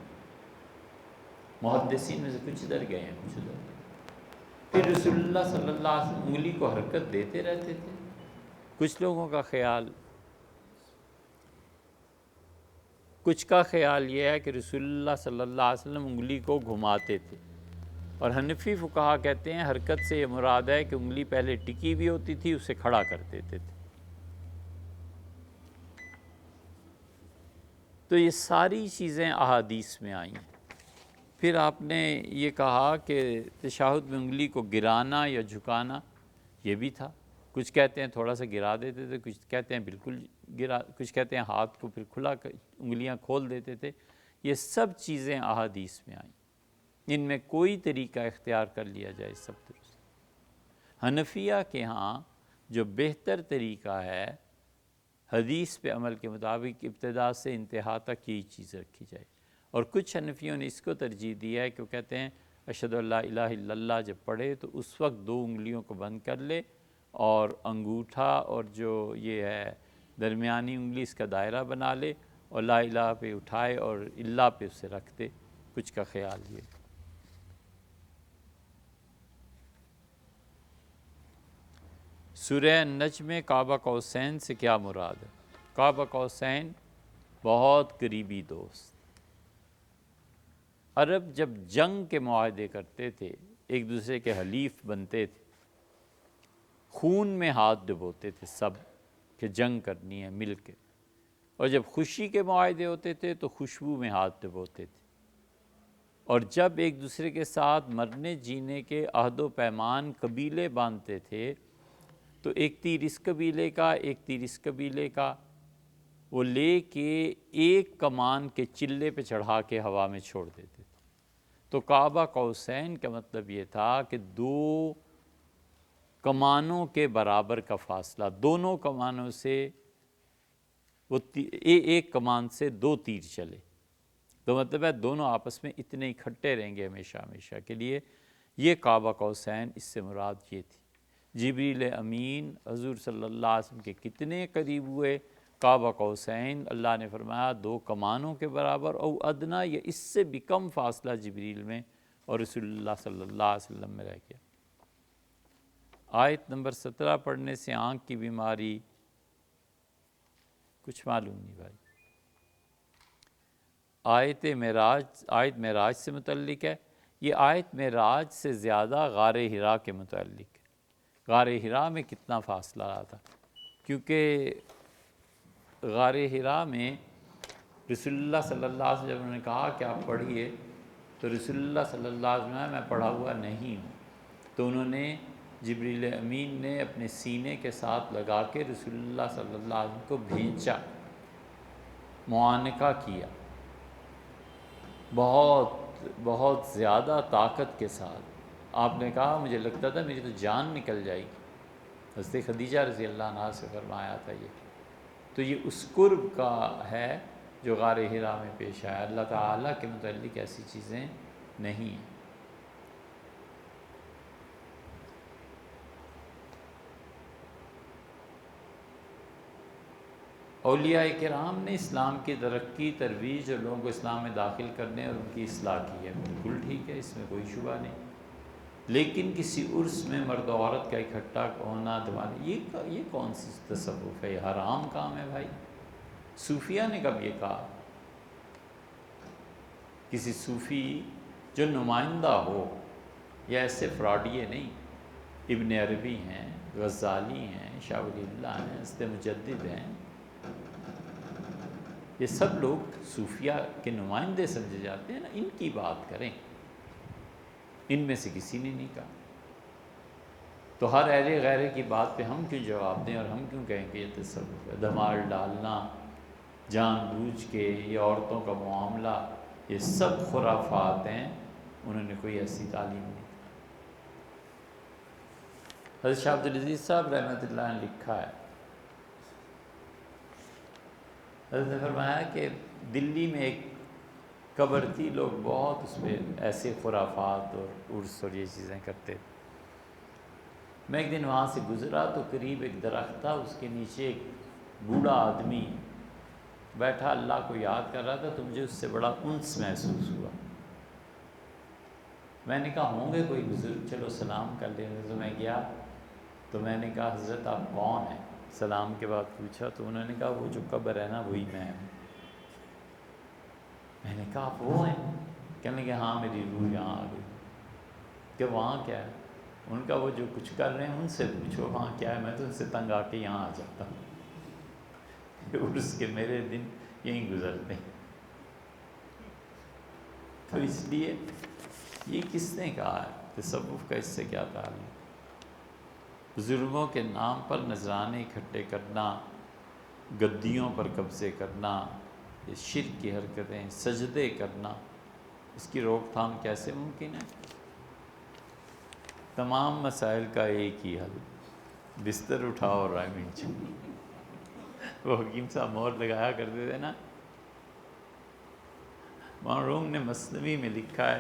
محدثین میں سے کچھ ادھر گئے ہیں، کچھ ادھر گئے۔ پھر رسول اللہ صلی اللہ علیہ وسلم انگلی کو حرکت دیتے رہتے تھے۔ کچھ لوگوں کا خیال، کچھ کا خیال یہ ہے کہ رسول اللہ صلی اللہ علیہ وسلم انگلی کو گھماتے تھے، اور حنفی فقہا کہتے ہیں حرکت سے یہ مراد ہے کہ انگلی پہلے ٹکی ہوئی ہوتی تھی، اسے کھڑا کر دیتے تھے۔ تو یہ ساری چیزیں احادیث میں آئی ہیں۔ پھر آپ نے یہ کہا کہ تشہد میں انگلی کو گرانا یا جھکانا، یہ بھی تھا۔ کچھ کہتے ہیں تھوڑا سا گرا دیتے تھے، کچھ کہتے ہیں بالکل گرا، کچھ کہتے ہیں ہاتھ کو پھر کھلا کر انگلیاں کھول دیتے تھے۔ یہ سب چیزیں احادیث میں آئیں، ان میں کوئی طریقہ اختیار کر لیا جائے سب درست۔ حنفیہ کے ہاں جو بہتر طریقہ ہے، حدیث پہ عمل کے مطابق ابتدا سے انتہا تک یہی چیز رکھی جائے، اور کچھ حنفیوں نے اس کو ترجیح دیا ہے کہ وہ کہتے ہیں اشہد ان لا الہ الا اللہ جب پڑھے تو اس وقت 2 انگلیوں کو بند کر لے، اور انگوٹھا اور جو یہ ہے درمیانی انگلی اس کا دائرہ بنا لے اور لا الہ پہ اٹھائے اور اللہ پہ اسے رکھ دے، کچھ کا خیال یہ۔ سورہ النجم میں کعبہ قوسین سے کیا مراد ہے؟ کعبہ قوسین بہت قریبی دوست۔ عرب جب جنگ کے معاہدے کرتے تھے، ایک دوسرے کے حلیف بنتے تھے، خون میں ہاتھ ڈبوتے تھے سب کہ جنگ کرنی ہے مل کے، اور جب خوشی کے معاہدے ہوتے تھے تو خوشبو میں ہاتھ ڈبوتے تھے، اور جب ایک دوسرے کے ساتھ مرنے جینے کے عہد و پیمان قبیلے باندھتے تھے تو ایک تیر اس قبیلے کا ایک تیر اس قبیلے کا وہ لے کے ایک کمان کے چلے پہ چڑھا کے ہوا میں چھوڑ دیتے تھے۔ تو کعبہ قوسین کا مطلب یہ تھا کہ دو کمانوں کے برابر کا فاصلہ، دونوں کمانوں سے وہ ایک کمان سے دو تیر چلے، تو مطلب ہے دونوں آپس میں اتنے اکٹھے رہیں گے ہمیشہ ہمیشہ کے لیے۔ یہ کعبہ قوسین اس سے مراد یہ تھی۔ جبریل امین حضور صلی اللہ علیہ وسلم کے کتنے قریب ہوئے؟ کعبہ قوسین، اللہ نے فرمایا دو کمانوں کے برابر او ادنا، یا اس سے بھی کم فاصلہ جبریل میں اور رسول اللہ صلی اللہ علیہ وسلم میں رہ گیا۔ آیت نمبر 17 پڑھنے سے آنکھ کی بیماری کچھ معلوم نہیں بھائی۔ آیت معراج سے متعلق ہے۔ یہ آیت معراج سے زیادہ غار حرا کے متعلق ہے۔ غار حرا میں کتنا فاصلہ رہا تھا، کیونکہ غار حرا میں رسول اللہ صلی اللہ علیہ وسلم جب نے کہا کہ آپ پڑھیے تو رسول اللہ صلی اللہ علیہ وسلم میں پڑھا ہوا نہیں ہوں، تو انہوں نے جبریل امین نے اپنے سینے کے ساتھ لگا کے رسول اللہ صلی اللہ علیہ وسلم کو بھیجا، معانقہ کیا، بہت زیادہ طاقت کے ساتھ۔ آپ نے کہا مجھے لگتا تھا میری تو جان نکل جائے گی، حضرت خدیجہ رضی اللہ عنہا سے فرمایا تھا یہ۔ تو یہ اس قرب کا ہے جو غار حرا میں پیش آیا، اللہ تعالیٰ کے متعلق ایسی چیزیں نہیں ہیں۔ اولیاء کرام نے اسلام کی ترقی، ترویج اور لوگوں کو اسلام میں داخل کرنے اور ان کی اصلاح کی ہے، بالکل ٹھیک ہے، اس میں کوئی شبہ نہیں۔ لیکن کسی عرس میں مرد و عورت کا اکٹھا ہونا، یہ کون سی تصوف ہے؟ یہ حرام کام ہے بھائی۔ صوفیہ نے کب یہ کہا؟ کسی صوفی جو نمائندہ ہو، یا ایسے فراڈیے نہیں، ابن عربی ہیں، غزالی ہیں، شاہ ولی اللہ ہیں، حضرت مجدد ہیں، یہ سب لوگ صوفیہ کے نمائندے سمجھے جاتے ہیں نا، ان کی بات کریں، ان میں سے کسی نے نہیں کہا۔ تو ہر اہل غیرے کی بات پہ ہم کیوں جواب دیں، اور ہم کیوں کہیں کہ یہ تصوف ہے؟ دھمال ڈالنا جان بوجھ کے، یہ عورتوں کا معاملہ، یہ سب خرافات ہیں، انہوں نے کوئی ایسی تعلیم نہیں۔ حضرت شاہ عبدالعزیز صاحب رحمۃ اللہ نے لکھا ہے، حضرت نے فرمایا کہ دلی میں ایک قبر تھی، لوگ بہت اس پہ ایسے خرافات اور عرس اور یہ چیزیں کرتے تھے۔ میں ایک دن وہاں سے گزرا تو قریب ایک درخت تھا، اس کے نیچے ایک بوڑھا آدمی بیٹھا اللہ کو یاد کر رہا تھا، تو مجھے اس سے بڑا انس محسوس ہوا۔ میں نے کہا ہوں گے کوئی بزرگ، چلو سلام کر لیں۔ تو میں گیا تو میں نے کہا حضرت آپ کون ہیں؟ سلام کے بعد پوچھا تو انہوں نے کہا وہ جو قبر ہے نا وہی میں ہوں۔ میں نے کہا آپ وہ ہیں؟ کہنے لگے ہاں میری روح یہاں آ گئی۔ کہ وہاں کیا ہے؟ ان کا وہ جو کچھ کر رہے ہیں ان سے پوچھو وہاں کیا ہے، میں تو ان سے تنگ آ کے یہاں آ جاتا ہوں، عرس کے میرے دن یہیں گزرتے ہیں۔ تو اس لیے یہ کس نے کہا ہے؟ تصوف کا اس سے کیا تعلق؟ بزرگوں کے نام پر نذرانے اکٹھے کرنا، گدیوں پر قبضے کرنا، یہ شرک کی حرکتیں، سجدے کرنا، اس کی روک تھام کیسے ممکن ہے؟ تمام مسائل کا ایک ہی حل، بستر اٹھاؤ اور رائے منچو۔ وہ حکیم صاحب مہر لگایا کرتے تھے نا، معروم نے مثنوی میں لکھا ہے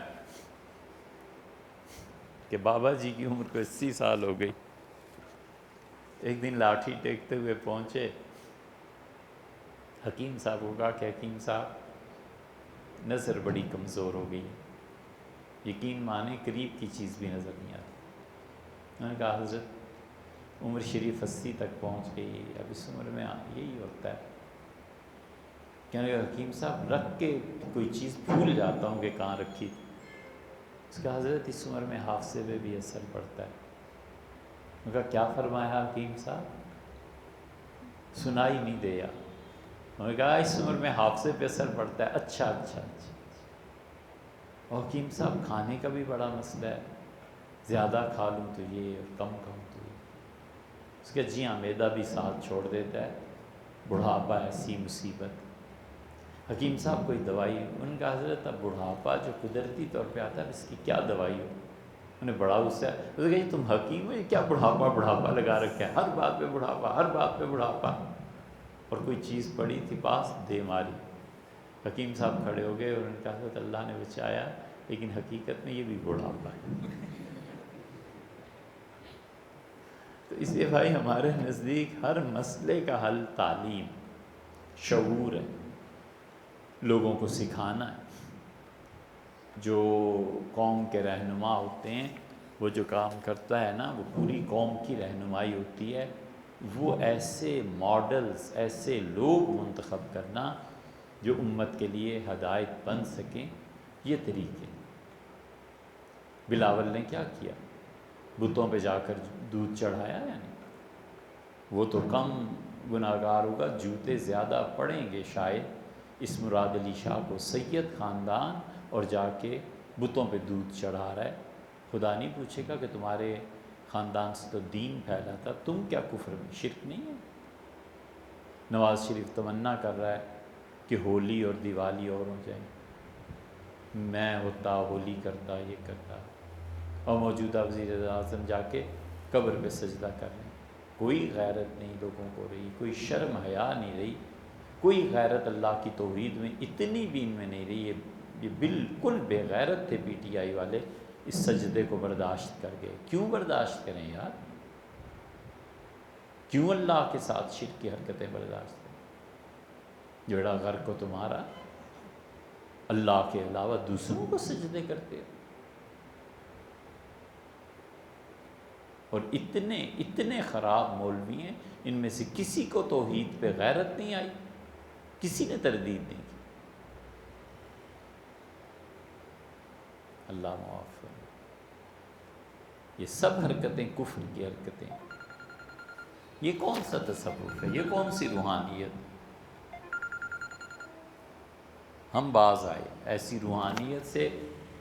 کہ بابا جی کی عمر کو 80 سال ہو گئی، ایک دن لاٹھی ٹیکتے ہوئے پہنچے حکیم صاحب کو کہا کہ حکیم صاحب نظر بڑی کمزور ہو گئی، یقین مانے قریب کی چیز بھی نظر نہیں آتی۔ انہوں نے کہا حضرت عمر شریف 80 تک پہنچ گئی، اب اس عمر میں یہی ہوتا ہے۔ کہنے لگا حکیم صاحب رکھ کے کوئی چیز بھول جاتا ہوں کہ کہاں رکھی تھی۔ اس کا حضرت اس عمر میں حافظے پہ بھی اثر پڑتا ہے۔ ان کا کیا فرمایا حکیم صاحب؟ سنائی نہیں دیا۔ انہوں نے کہا اس عمر میں حافظے پہ اثر پڑتا ہے، اچھا اچھا اچھا۔ اور حکیم صاحب کھانے کا بھی بڑا مسئلہ ہے، زیادہ کھا لوں تو یہ اور کم کھاؤں تو یہ۔ اس کا جی ہاں معدہ بھی ساتھ چھوڑ دیتا ہے، بڑھاپا ایسی مصیبت۔ حکیم صاحب کوئی دوائی؟ ان کا حضرت اب بڑھاپا جو قدرتی طور پہ آتا ہے اس کی کیا دوائی ہو؟ انہیں بڑا غصہ ہے، اس نے کہا جی تم حکیم ہو، یہ کیا بڑھاپا لگا رکھا ہے، ہر بات پہ بڑھاپا، ہر بات پہ بڑھاپا۔ اور کوئی چیز پڑی تھی پاس، دے ماری۔ حکیم صاحب کھڑے ہو گئے اور ان کا حضرت اللہ نے بچایا، لیکن حقیقت میں یہ بھی بڑھاپا ہے۔ تو اس لیے بھائی ہمارے نزدیک ہر مسئلے کا حل تعلیم، شعور ہے، لوگوں کو سکھانا ہے۔ جو قوم کے رہنما ہوتے ہیں وہ جو کام کرتا ہے نا وہ پوری قوم کی رہنمائی ہوتی ہے۔ وہ ایسے ماڈلز، ایسے لوگ منتخب کرنا جو امت کے لیے ہدایت بن سکیں، یہ طریقے۔ بلاول نے کیا کیا؟ بتوں پہ جا کر دودھ چڑھایا، یعنی وہ تو کم گناہگار ہوگا، جوتے زیادہ پڑیں گے شاید اس مراد علی شاہ کو، سید خاندان، اور جا کے بتوں پہ دودھ چڑھا رہا ہے۔ خدا نہیں پوچھے گا کہ تمہارے خاندان سے تو دین پھیلا تھا، تم کیا کفر میں شرک نہیں ہے؟ نواز شریف تمنا کر رہا ہے کہ ہولی اور دیوالی اور ہو جائیں، میں ہوتا ہولی کرتا یہ کرتا، اور موجودہ وزیر اعظم جا کے قبر پہ سجدہ کر رہے ہیں۔ کوئی غیرت نہیں لوگوں کو رہی، کوئی شرم حیا نہیں رہی، کوئی غیرت اللہ کی توحید میں اتنی بھی ان میں نہیں رہی۔ یہ بالکل بے غیرت تھے پی ٹی آئی والے، اس سجدے کو برداشت کر گئے۔ کیوں برداشت کریں یار؟ کیوں اللہ کے ساتھ شرک کی حرکتیں برداشت کریں؟ جوڑا غرق کو تمہارا، اللہ کے علاوہ دوسروں کو سجدے کرتے ہو۔ اور اتنے خراب مولوی ہیں، ان میں سے کسی کو توحید پہ غیرت نہیں آئی، کسی نے تردید نہیں کی۔ اللہ معاف کرے۔ یہ سب حرکتیں کفر کی حرکتیں۔ یہ کون سا تصوف ہے؟ یہ کون سی روحانیت؟ ہم باز آئے ایسی روحانیت سے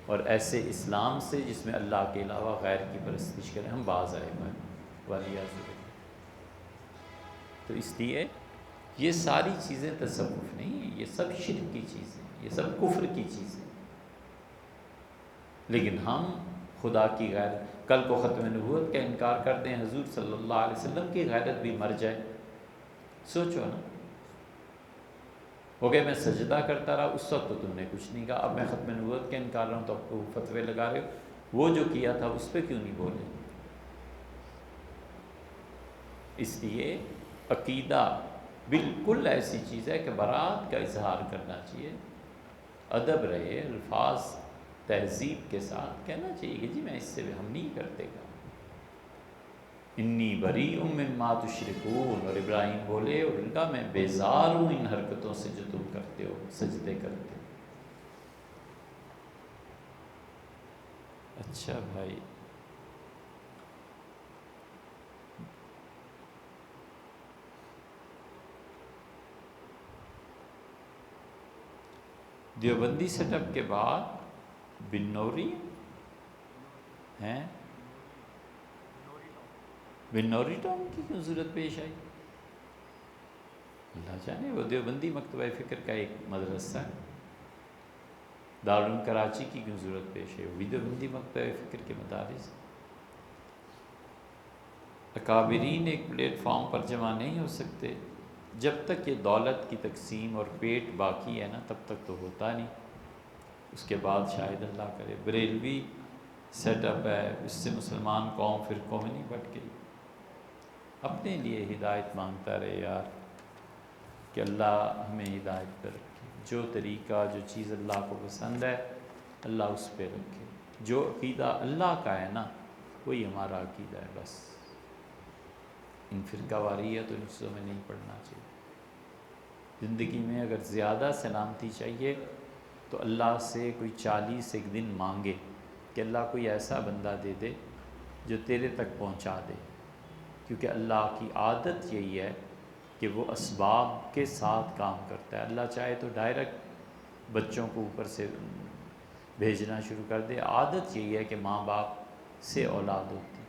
اور ایسے اسلام سے جس میں اللہ کے علاوہ غیر کی پرستش کریں، ہم باز آئے بھائی والیاذ باللہ۔ تو اس لیے یہ ساری چیزیں تصوف نہیں ہیں، یہ سب شرک کی چیزیں، یہ سب کفر کی چیزیں۔ لیکن ہم خدا کی غیرت، کل کو ختم نبوت کا انکار کرتے ہیں، حضور صلی اللہ علیہ وسلم کی غیرت بھی مر جائے، سوچو نا۔ ہو گئے میں سجدہ کرتا رہا، اس وقت تو تم نے کچھ نہیں کہا، اب میں ختم نبوت کا انکار رہا ہوں تو اب تو فتوے لگا رہے ہو، وہ جو کیا تھا اس پہ کیوں نہیں بولے؟ اس لیے عقیدہ بالکل ایسی چیز ہے کہ برات کا اظہار کرنا چاہیے، ادب رہے، الفاظ تہذیب کے ساتھ کہنا چاہیے کہ جی میں اس سے ہم نہیں کرتے گا، انی بریء مما تشرکون۔ اور ابراہیم بولے اور ان کا میں بیزار ہوں ان حرکتوں سے جو تم کرتے ہو، سجدے کرتے ہو۔ اچھا بھائی، دیوبندی سیٹ اپ کے بعد بنوری ہیں، بنوری ٹاؤن کی کیوں ضرورت پیش آئی؟ اللہ جانے، وہ دیوبندی مکتبہ فکر کا ایک مدرسہ ہے، دارالعلوم کراچی کی کیوں ضرورت پیش ہے؟ وہ بھی دیوبندی مکتبہ فکر کے مدارس۔ اکابرین ایک پلیٹ فارم پر جمع نہیں ہو سکتے جب تک یہ دولت کی تقسیم اور پیٹ باقی ہے نا، تب تک تو ہوتا نہیں، اس کے بعد شاید اللہ کرے۔ بریلوی سیٹ اپ ہے، اس سے مسلمان قوم فرقوں میں نہیں بٹ گئی۔ اپنے لیے ہدایت مانگتا رہے یار، کہ اللہ ہمیں ہدایت پر رکھے، جو طریقہ جو چیز اللہ کو پسند ہے اللہ اس پہ رکھے، جو عقیدہ اللہ کا ہے نا وہی ہمارا عقیدہ ہے بس۔ ان فرقہ واریت ان چیزوں میں نہیں پڑنا چاہیے۔ زندگی میں اگر زیادہ سلامتی چاہیے تو اللہ سے کوئی 40 ایک دن مانگے کہ اللہ کوئی ایسا بندہ دے دے جو تیرے تک پہنچا دے، کیونکہ اللہ کی عادت یہی ہے کہ وہ اسباب کے ساتھ کام کرتا ہے۔ اللہ چاہے تو ڈائریکٹ بچوں کو اوپر سے بھیجنا شروع کر دے، عادت یہی ہے کہ ماں باپ سے اولاد ہوتی،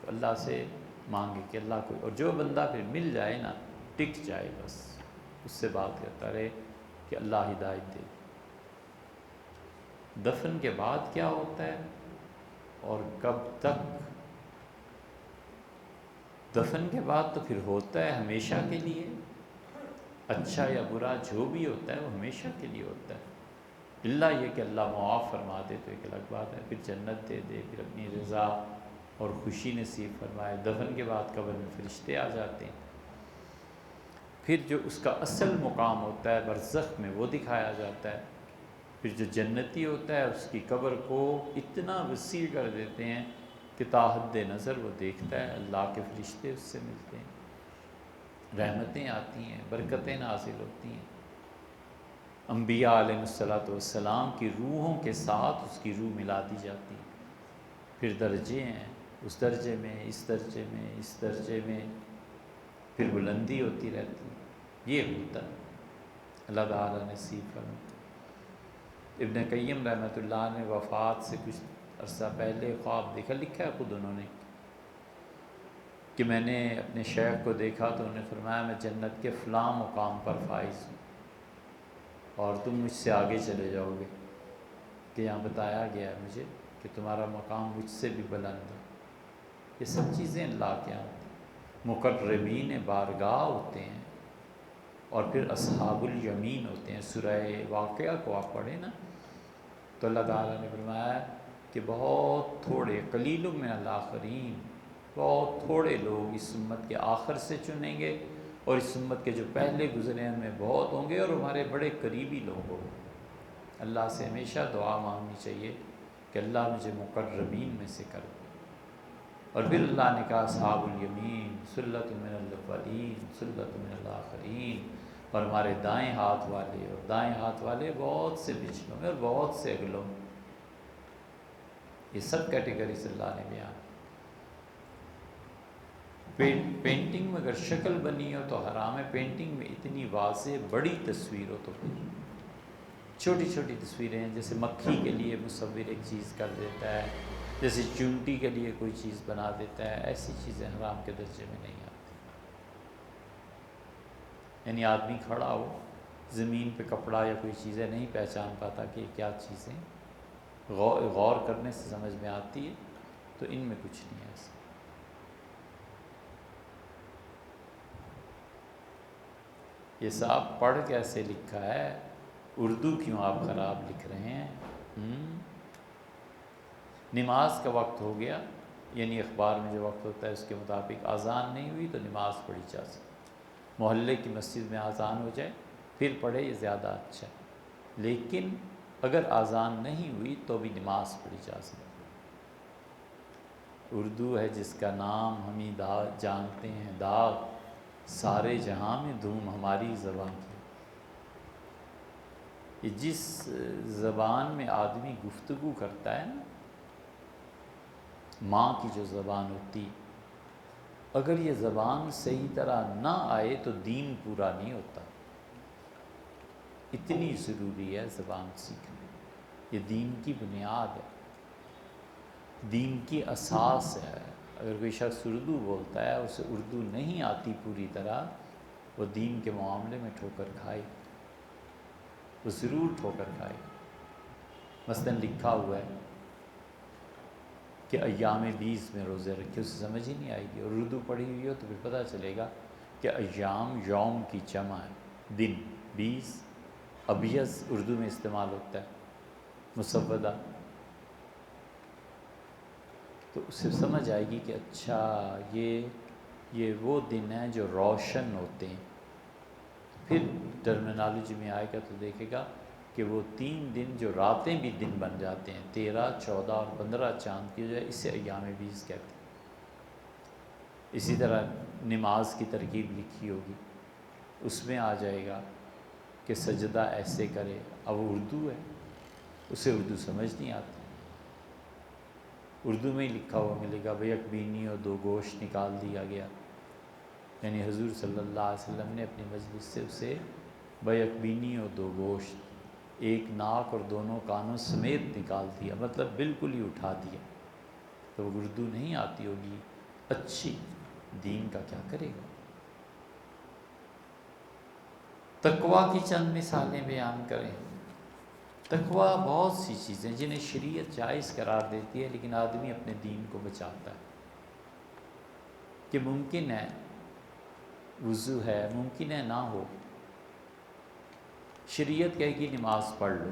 تو اللہ سے مانگے کہ اللہ کو، اور جو بندہ پھر مل جائے نا ٹک جائے، بس اس سے بات کرتا رہے کہ اللہ ہدایت دے۔ دفن کے بعد کیا ہوتا ہے اور کب تک؟ دفن کے بعد تو پھر ہوتا ہے ہمیشہ کے لیے، اچھا یا برا جو بھی ہوتا ہے وہ ہمیشہ کے لیے ہوتا ہے، اللہ یہ کہ اللہ معاف فرما دے تو ایک الگ بات ہے، پھر جنت دے دے، پھر اپنی رضا اور خوشی نصیب فرمائے۔ دفن کے بعد قبر میں فرشتے آ جاتے ہیں، پھر جو اس کا اصل مقام ہوتا ہے برزخ میں وہ دکھایا جاتا ہے، پھر جو جنتی ہوتا ہے اس کی قبر کو اتنا وسیع کر دیتے ہیں کہ تا حد نظر وہ دیکھتا ہے، اللہ کے فرشتے اس سے ملتے ہیں، رحمتیں آتی ہیں، برکتیں نازل ہوتی ہیں، انبیاء علیہ والسلام کی روحوں کے ساتھ اس کی روح ملا دی جاتی ہے، پھر درجے ہیں، اس درجے میں، اس درجے میں، اس درجے میں، پھر بلندی ہوتی رہتی ہے، یہ ہوتا ہے۔ اللہ تعالیٰ نصیب فرمائے۔ ابن قیم رحمۃ اللہ نے وفات سے کچھ عرصہ پہلے خواب دیکھا، لکھا ہے خود انہوں نے کہ میں نے اپنے شیخ کو دیکھا تو انہوں نے فرمایا میں جنت کے فلاں مقام پر فائز ہوں اور تم مجھ سے آگے چلے جاؤ گے، کہ یہاں بتایا گیا ہے مجھے کہ تمہارا مقام مجھ سے بھی بلند ہے۔ یہ سب چیزیں اللہ کے یہاں ہوتی ہیں۔ مقربین بارگاہ ہوتے ہیں اور پھر اصحاب الیمین ہوتے ہیں۔ سورہ واقعہ کو آپ پڑھیں نا تو اللہ تعالیٰ نے فرمایا کہ بہت تھوڑے، قلیل من الآخرین، بہت تھوڑے لوگ اس امت کے آخر سے چنیں گے اور اس امت کے جو پہلے گزرے ہیں ان میں بہت ہوں گے اور ہمارے بڑے قریبی لوگ ہوں گے۔ اللہ سے ہمیشہ دعا مانگنی چاہیے کہ اللہ مجھے مقربین میں سے کر دے۔ اور پھر اللہ نے کہا اصحاب الیمین ثلۃ من الاولین ثلۃ من الآخرین، اور ہمارے دائیں ہاتھ والے، اور دائیں ہاتھ والے بہت سے پچھلوں میں اور بہت سے اگلوں میں، یہ سب کیٹیگریز اللہ نے بیان۔ پینٹنگ میں اگر شکل بنی ہو تو حرام ہے، پینٹنگ میں اتنی واضح بڑی تصویر ہو تو پھر چھوٹی چھوٹی تصویریں ہیں، جیسے مکھی کے لیے مصور ایک چیز کر دیتا ہے، جیسے چونٹی کے لیے کوئی چیز بنا دیتا ہے، ایسی چیزیں حرام کے درجے میں نہیں آتی۔ یعنی آدمی کھڑا ہو زمین پہ کپڑا یا کوئی چیزیں نہیں پہچان پاتا کہ یہ کیا چیزیں، غور کرنے سے سمجھ میں آتی ہے، تو ان میں کچھ نہیں ہے ایسا۔ یہ صاحب پڑھ کیسے لکھا ہے، اردو کیوں آپ خراب لکھ رہے ہیں؟ نماز کا وقت ہو گیا، یعنی اخبار میں جو وقت ہوتا ہے اس کے مطابق اذان نہیں ہوئی تو نماز پڑھی جا سکتی، محلے کی مسجد میں اذان ہو جائے پھر پڑھے، یہ زیادہ اچھا ہے، لیکن اگر اذان نہیں ہوئی تو بھی نماز پڑھی جا سکتی۔ اردو ہے جس کا نام ہم ہی جانتے ہیں داغ، سارے جہاں میں دھوم ہماری زبان کی۔ یہ جس زبان میں آدمی گفتگو کرتا ہے نا، ماں کی جو زبان ہوتی، اگر یہ زبان صحیح طرح نہ آئے تو دین پورا نہیں ہوتا۔ اتنی ضروری ہے زبان سیکھنا، یہ دین کی بنیاد ہے، دین کی اساس ہے۔ اگر کوئی شخص اردو بولتا ہے، اسے اردو نہیں آتی پوری طرح، وہ دین کے معاملے میں ٹھوکر کھائے، وہ ضرور ٹھوکر کھائے۔ مثلاً لکھا ہوا ہے کہ ایام 20 میں روزے رکھے، اسے سمجھ ہی نہیں آئے گی، اور اردو پڑھی ہوئی ہو تو پھر پتہ چلے گا کہ ایام یوم کی جمع ہے، دن 20، ابیض اردو میں استعمال ہوتا ہے، مسودہ، تو اسے سمجھ آئے گی کہ اچھا یہ وہ دن ہیں جو روشن ہوتے ہیں، پھر ٹرمینالوجی میں آئے گا تو دیکھے گا کہ وہ 3 دن جو راتیں بھی دن بن جاتے ہیں، 13، 14 اور 15 چاند کی جو ہے، اسے ایام بیز کہتے ہیں۔ اسی طرح نماز کی ترکیب لکھی ہوگی، اس میں آ جائے گا کہ سجدہ ایسے کرے۔ اب وہ اردو ہے، اسے اردو سمجھ نہیں آتی، اردو میں ہی لکھا ہوا ملے گا، بھئی ایک بینی اور 2 گوشت نکال دیا گیا، یعنی حضور صلی اللہ علیہ وسلم نے اپنی مجلس سے اسے بیک بینی اور 2 گوشت، ایک ناک اور دونوں کانوں سمیت نکال دیا، مطلب بالکل ہی اٹھا دیا۔ تو وہ اردو نہیں آتی ہوگی اچھی، دین کا کیا کرے گا؟ تقویٰ کی چند مثالیں بیان کریں۔ تقویٰ بہت سی چیزیں جنہیں شریعت جائز قرار دیتی ہے، لیکن آدمی اپنے دین کو بچاتا ہے کہ ممکن ہے وضو ہے، ممکن ہے نہ ہو، شریعت کہے گی نماز پڑھ لو،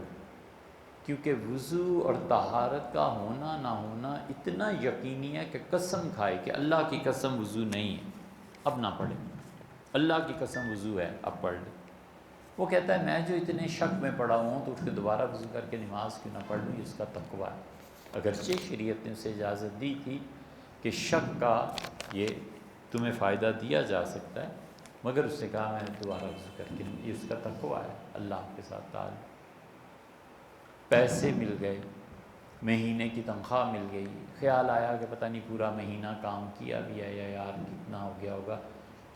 کیونکہ وضو اور طہارت کا ہونا نہ ہونا اتنا یقینی ہے کہ قسم کھائے کہ اللہ کی قسم وضو نہیں ہے اب نہ پڑھے، اللہ کی قسم وضو ہے اب پڑھ لے۔ وہ کہتا ہے میں جو اتنے شک میں پڑا ہوں تو اٹھ کے دوبارہ وضو کر کے نماز کیوں نہ پڑھ لوں، یہ اس کا تقویٰ ہے۔ اگرچہ شریعت نے اسے اجازت دی تھی کہ شک کا یہ تمہیں فائدہ دیا جا سکتا ہے، مگر اس نے کہا میں نے دوبارہ وضو کر کے، یہ اس کا تقویٰ ہے، اللہ کے ساتھ تعلق۔ پیسے مل گئے، مہینے کی تنخواہ مل گئی، خیال آیا کہ پتہ نہیں پورا مہینہ کام کیا بھی ہے یا یار کتنا ہو گیا ہوگا،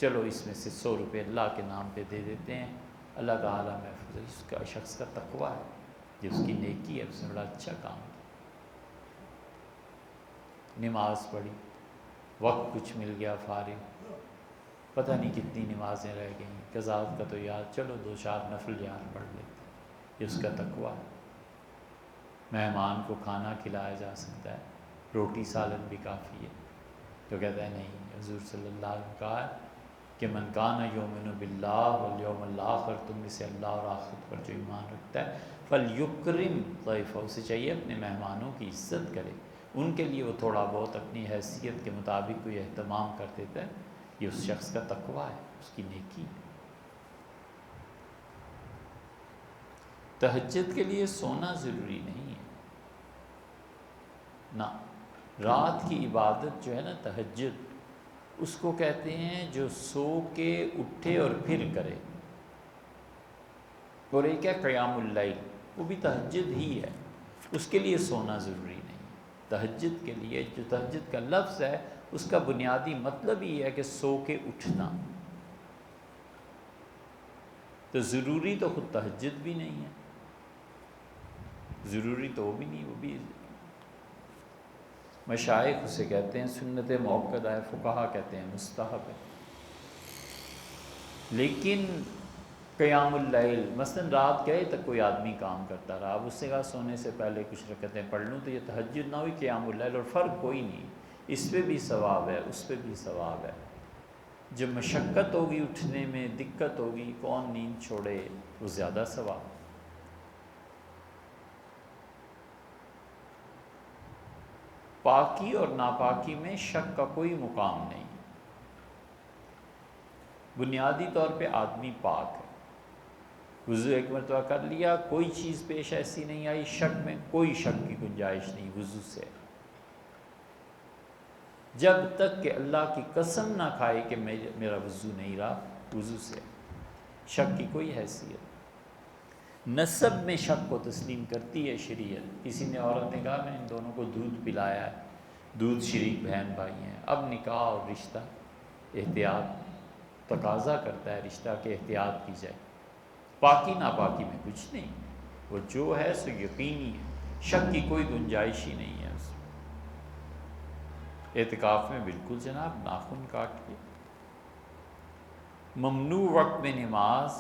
چلو اس میں سے 100 روپے اللہ کے نام پہ دے دیتے ہیں، اللہ تعالیٰ محفوظ ہے۔ اس کا شخص کا تقویٰ ہے، جو اس کی نیکی ہے، اس نے بڑا اچھا کام کیا۔ نماز پڑھی، وقت کچھ مل گیا فارغ، پتہ نہیں کتنی نمازیں رہ گئیں، قضاءت کا تو یاد، چلو 2-4 نفل یار پڑھ لیتے، یہ اس کا تقویٰ ہے۔ مہمان کو کھانا کھلایا جا سکتا ہے، روٹی سالن بھی کافی ہے، تو کہتا ہے نہیں، حضور صلی اللہ علیہ وسلم نے کہا ہے کہ من کان یؤمن باللہ والیوم الآخر، تم میں سے اللہ اور آخرت پر جو ایمان رکھتا ہے، فلیکرم ضیفہ، اسے چاہیے اپنے مہمانوں کی عزت کرے، ان کے لیے وہ تھوڑا بہت اپنی حیثیت کے مطابق کوئی اہتمام کر دیتا ہے، یہ اس شخص کا تقویٰ ہے، اس کی نیکی ہے۔ تہجد کے لیے سونا ضروری نہیں ہے، نہ، رات کی عبادت جو ہے نا تہجد، اس کو کہتے ہیں جو سو کے اٹھے اور پھر کرے، اور ایک ہے قیام اللیل، وہ بھی تہجد ہی ہے، اس کے لیے سونا ضروری نہیں ہے۔ تہجد کے لیے جو تہجد کا لفظ ہے اس کا بنیادی مطلب یہ ہے کہ سو کے اٹھنا، تو ضروری تو خود تہجد بھی نہیں ہے، ضروری تو وہ بھی نہیں، وہ بھی مشائخ اسے کہتے ہیں سنت موقدہ ہے، فقہا کہتے ہیں مستحب ہے۔ لیکن قیام اللیل، مثلا رات گئے تک کوئی آدمی کام کرتا رہا، اب اس سے کہا سونے سے پہلے کچھ رکعتیں پڑھ لوں، تو یہ تہجد نہ ہوئی، قیام اللیل، اور فرق کوئی نہیں، اس پہ بھی ثواب ہے، اس پہ بھی ثواب ہے۔ جب مشقت ہوگی اٹھنے میں، دقت ہوگی، کون نیند چھوڑے، وہ زیادہ ثواب۔ پاکی اور ناپاکی میں شک کا کوئی مقام نہیں، بنیادی طور پہ آدمی پاک ہے، وضو ایک مرتبہ کر لیا، کوئی چیز پیش ایسی نہیں آئی شک میں، کوئی شک کی گنجائش نہیں وضو سے، جب تک کہ اللہ کی قسم نہ کھائے کہ میرا وضو نہیں رہا، وضو سے شک کی کوئی حیثیت۔ نسب میں شک کو تسلیم کرتی ہے شریعت، کسی نے عورت نے کہا میں ان دونوں کو دودھ پلایا ہے، دودھ شریک بہن بھائی ہیں، اب نکاح اور رشتہ، احتیاط تقاضا کرتا ہے رشتہ کہ احتیاط کی جائے، پاکی ناپاکی میں کچھ نہیں، وہ جو ہے سو یقینی ہے، شک کی کوئی گنجائش ہی نہیں ہے اس میں۔ اعتکاف میں بالکل جناب ناخن کاٹ کے، ممنوع وقت میں نماز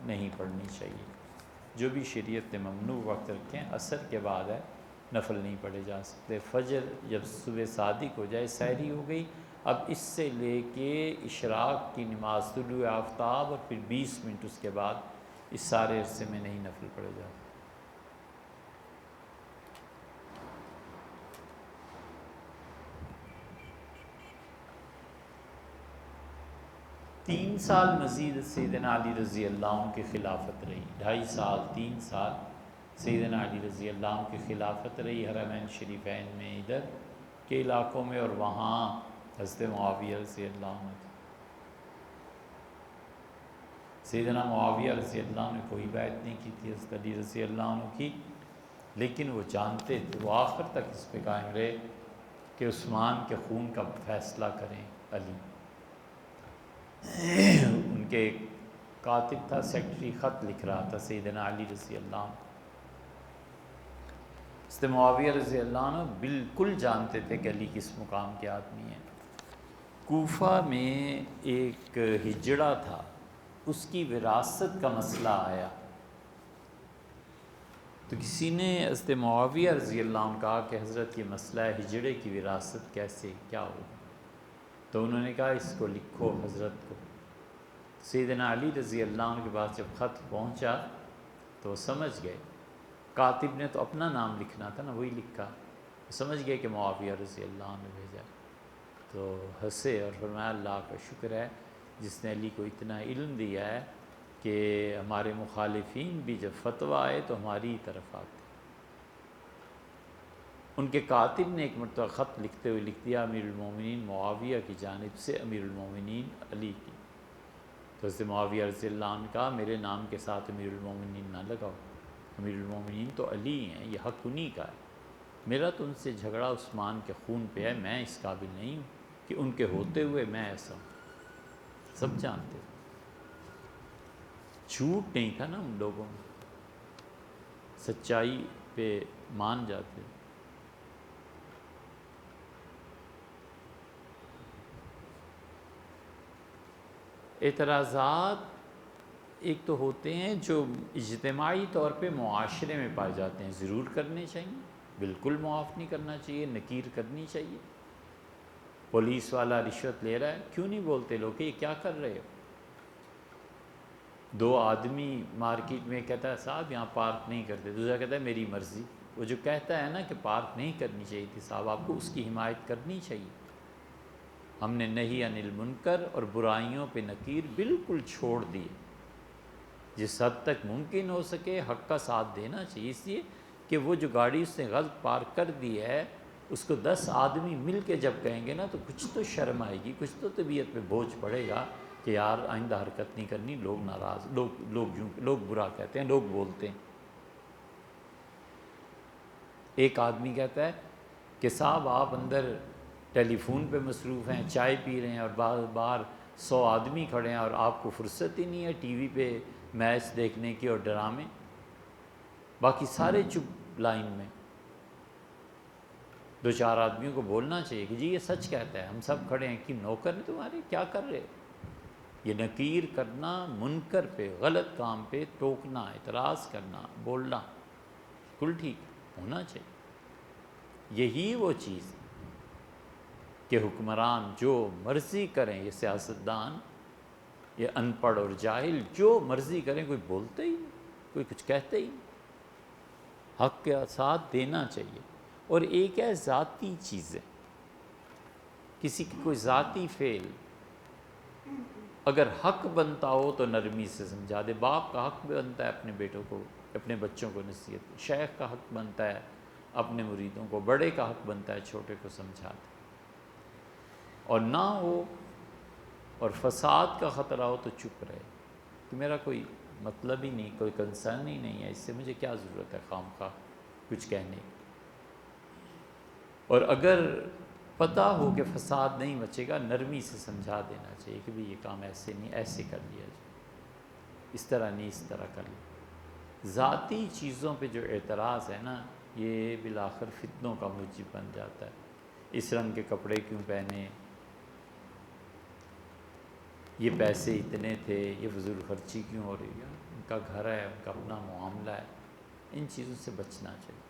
نہیں پڑھنی چاہیے، جو بھی شریعت نے ممنوع وقت رکھے ہیں عصر کے بعد ہے، نفل نہیں پڑھے جا سکتے، فجر جب صبح صادق ہو جائے، سحری ہو گئی، اب اس سے لے کے اشراق کی نماز، طلوع آفتاب اور پھر 20 منٹ اس کے بعد، اس سارے عرصے میں نہیں نفل پڑھے جاتے۔ 3 سال مزید سیدنا علی رضی اللہ عنہ کی خلافت رہی، 2.5 سال 3 سال سیدنا علی رضی اللہ عنہ کی خلافت رہی حرمین شریفین میں ادھر کے علاقوں میں، اور وہاں حضرت معاویہ رضی اللہ عنہ تھے۔ سیدنا معاویہ رضی اللہ عنہ نے کوئی بیعت نہیں کی تھی حضرت علی رضی اللہ عنہ کی، لیکن وہ جانتے تھے، وہ آخر تک اس پہ قائم رہے کہ عثمان کے خون کا فیصلہ کریں علی۔ ان کے ایک کاتب تھا، سیکرٹری، خط لکھ رہا تھا سیدنا علی رضی اللہ عنہ۔ حضرت معاویہ رضی اللہ عنہ بالکل جانتے تھے کہ علی کس مقام کے آدمی ہیں۔ کوفہ میں ایک ہجڑا تھا، اس کی وراثت کا مسئلہ آیا تو کسی نے حضرت معاویہ رضی اللہ عنہ کہا کہ حضرت یہ مسئلہ ہے ہجڑے کی وراثت کیسے کیا ہوگا، تو انہوں نے کہا اس کو لکھو حضرت کو۔ سیدنا علی رضی اللہ عنہ کے پاس جب خط پہنچا تو وہ سمجھ گئے، کاتب نے تو اپنا نام لکھنا تھا نا، وہی لکھا، سمجھ گئے کہ معاویہ رضی اللہ عنہ نے بھیجا، تو ہنسے اور فرمایا اللہ کا شکر ہے جس نے علی کو اتنا علم دیا ہے کہ ہمارے مخالفین بھی جب فتویٰ آئے تو ہماری ہی طرف آتے۔ ان کے کاتب نے ایک مرتبہ خط لکھتے ہوئے لکھ دیا امیر المومنین معاویہ کی جانب سے امیر المومنین علی کی، تو حضرت معاویہ رضی اللہ عنہ کا میرے نام کے ساتھ امیر المومنین نہ لگاؤ، امیر المومنین تو علی ہیں، یہ حق انہی کا ہے، میرا تو ان سے جھگڑا عثمان کے خون پہ ہے، میں اس قابل نہیں ہوں کہ ان کے ہوتے ہوئے میں ایسا ہوں۔ سب جانتے ہیں، جھوٹ نہیں تھا نا ان لوگوں میں، سچائی پہ مان جاتے۔ اعتراضات ایک تو ہوتے ہیں جو اجتماعی طور پہ معاشرے میں پائے جاتے ہیں، ضرور کرنے چاہیے، بالکل معاف نہیں کرنا چاہیے، نکیر کرنی چاہیے۔ پولیس والا رشوت لے رہا ہے، کیوں نہیں بولتے لوگ کہ یہ کیا کر رہے ہو؟ 2 آدمی مارکیٹ میں کہتا ہے صاحب یہاں پارک نہیں کرتے، دوسرا کہتا ہے میری مرضی۔ وہ جو کہتا ہے نا کہ پارک نہیں کرنی چاہیے تھی صاحب، آپ کو اس کی حمایت کرنی چاہیے۔ ہم نے نہی عن المنکر اور برائیوں پہ نکیر بالکل چھوڑ دیے، جس حد تک ممکن ہو سکے حق کا ساتھ دینا چاہیے، اس لیے کہ وہ جو گاڑی اس نے غلط پارک کر دی ہے اس کو 10 آدمی مل کے جب کہیں گے نا تو کچھ تو شرم آئے گی، کچھ تو طبیعت پہ بوجھ پڑے گا کہ یار آئندہ حرکت نہیں کرنی، لوگ ناراض، لوگ برا کہتے ہیں، لوگ بولتے ہیں۔ ایک آدمی کہتا ہے کہ صاحب آپ اندر ٹیلی فون پہ مصروف ہیں، چائے پی رہے ہیں اور باہر 100 آدمی کھڑے ہیں اور آپ کو فرصت ہی نہیں ہے ٹی وی پہ میچ دیکھنے کی اور ڈرامے، باقی سارے چپ لائن میں۔ 2-4 آدمیوں کو بولنا چاہیے کہ جی یہ سچ کہتا ہے، ہم سب کھڑے ہیں، کہ نوکر ہیں تمہارے، کیا کر رہے ہو؟ یہ نکیر کرنا، منکر پہ، غلط کام پہ ٹوکنا، اعتراض کرنا، بولنا بالکل ٹھیک ہونا چاہیے۔ یہی وہ چیز ہے کہ حکمران جو مرضی کریں، یہ سیاستدان، یہ ان پڑھ اور جاہل جو مرضی کریں، کوئی بولتے ہی نہیں، کوئی کچھ کہتے ہی نہیں۔ حق کا ساتھ دینا چاہیے۔ اور ایک ہے ذاتی چیزیں، کسی کی کوئی ذاتی فعل اگر حق بنتا ہو تو نرمی سے سمجھا دے۔ باپ کا حق بنتا ہے اپنے بیٹوں کو، اپنے بچوں کو نصیحت، شیخ کا حق بنتا ہے اپنے مریدوں کو، بڑے کا حق بنتا ہے چھوٹے کو سمجھا دے، اور نہ ہو اور فساد کا خطرہ ہو تو چپ رہے کہ میرا کوئی مطلب ہی نہیں، کوئی کنسرن ہی نہیں ہے، اس سے مجھے کیا ضرورت ہے خام خواہ کچھ کہنے کی۔ اور اگر پتہ ہو کہ فساد نہیں بچے گا، نرمی سے سمجھا دینا چاہیے کہ بھی یہ کام ایسے نہیں، ایسے کر لیا جائے، اس طرح نہیں، اس طرح کر لیا۔ ذاتی چیزوں پہ جو اعتراض ہے نا، یہ بالآخر فتنوں کا موجب بن جاتا ہے۔ اس رنگ کے کپڑے کیوں پہنے، یہ پیسے اتنے تھے، یہ فضول خرچی کیوں ہو رہی ہے، ان کا گھر ہے، ان کا اپنا معاملہ ہے، ان چیزوں سے بچنا چاہیے۔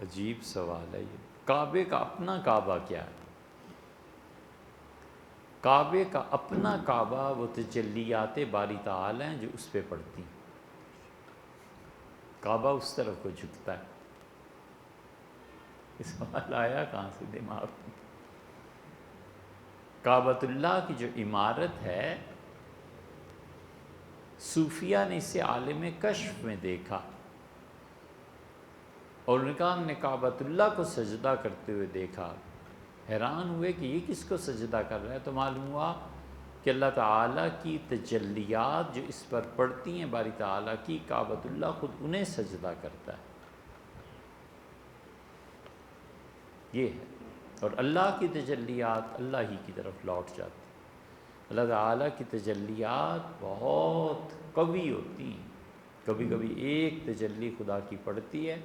عجیب سوال ہے یہ، کعبے کا اپنا کعبہ کیا ہے؟ کعبے کا اپنا کعبہ وہ تجلیات باری تعالی ہیں جو اس پہ پڑتی ہیں. کعبہ اس طرف کو جھکتا ہے. اس سوال آیا کہاں سے دماغ میں؟ کعبۃ اللہ کی جو عمارت ہے، صوفیہ نے اسے عالم کشف میں دیکھا اور ان کا ہم نے کعبۃ اللہ کو سجدہ کرتے ہوئے دیکھا. حیران ہوئے کہ یہ کس کو سجدہ کر رہا ہے، تو معلوم ہوا کہ اللہ تعالیٰ کی تجلیات جو اس پر پڑتی ہیں باری تعالیٰ کی، کعبۃ اللہ خود انہیں سجدہ کرتا ہے. یہ ہے. اور اللہ کی تجلیات اللہ ہی کی طرف لوٹ جاتی ہیں. اللہ تعالیٰ کی تجلیات بہت قوی ہوتی ہیں. کبھی کبھی ایک تجلی خدا کی پڑتی ہے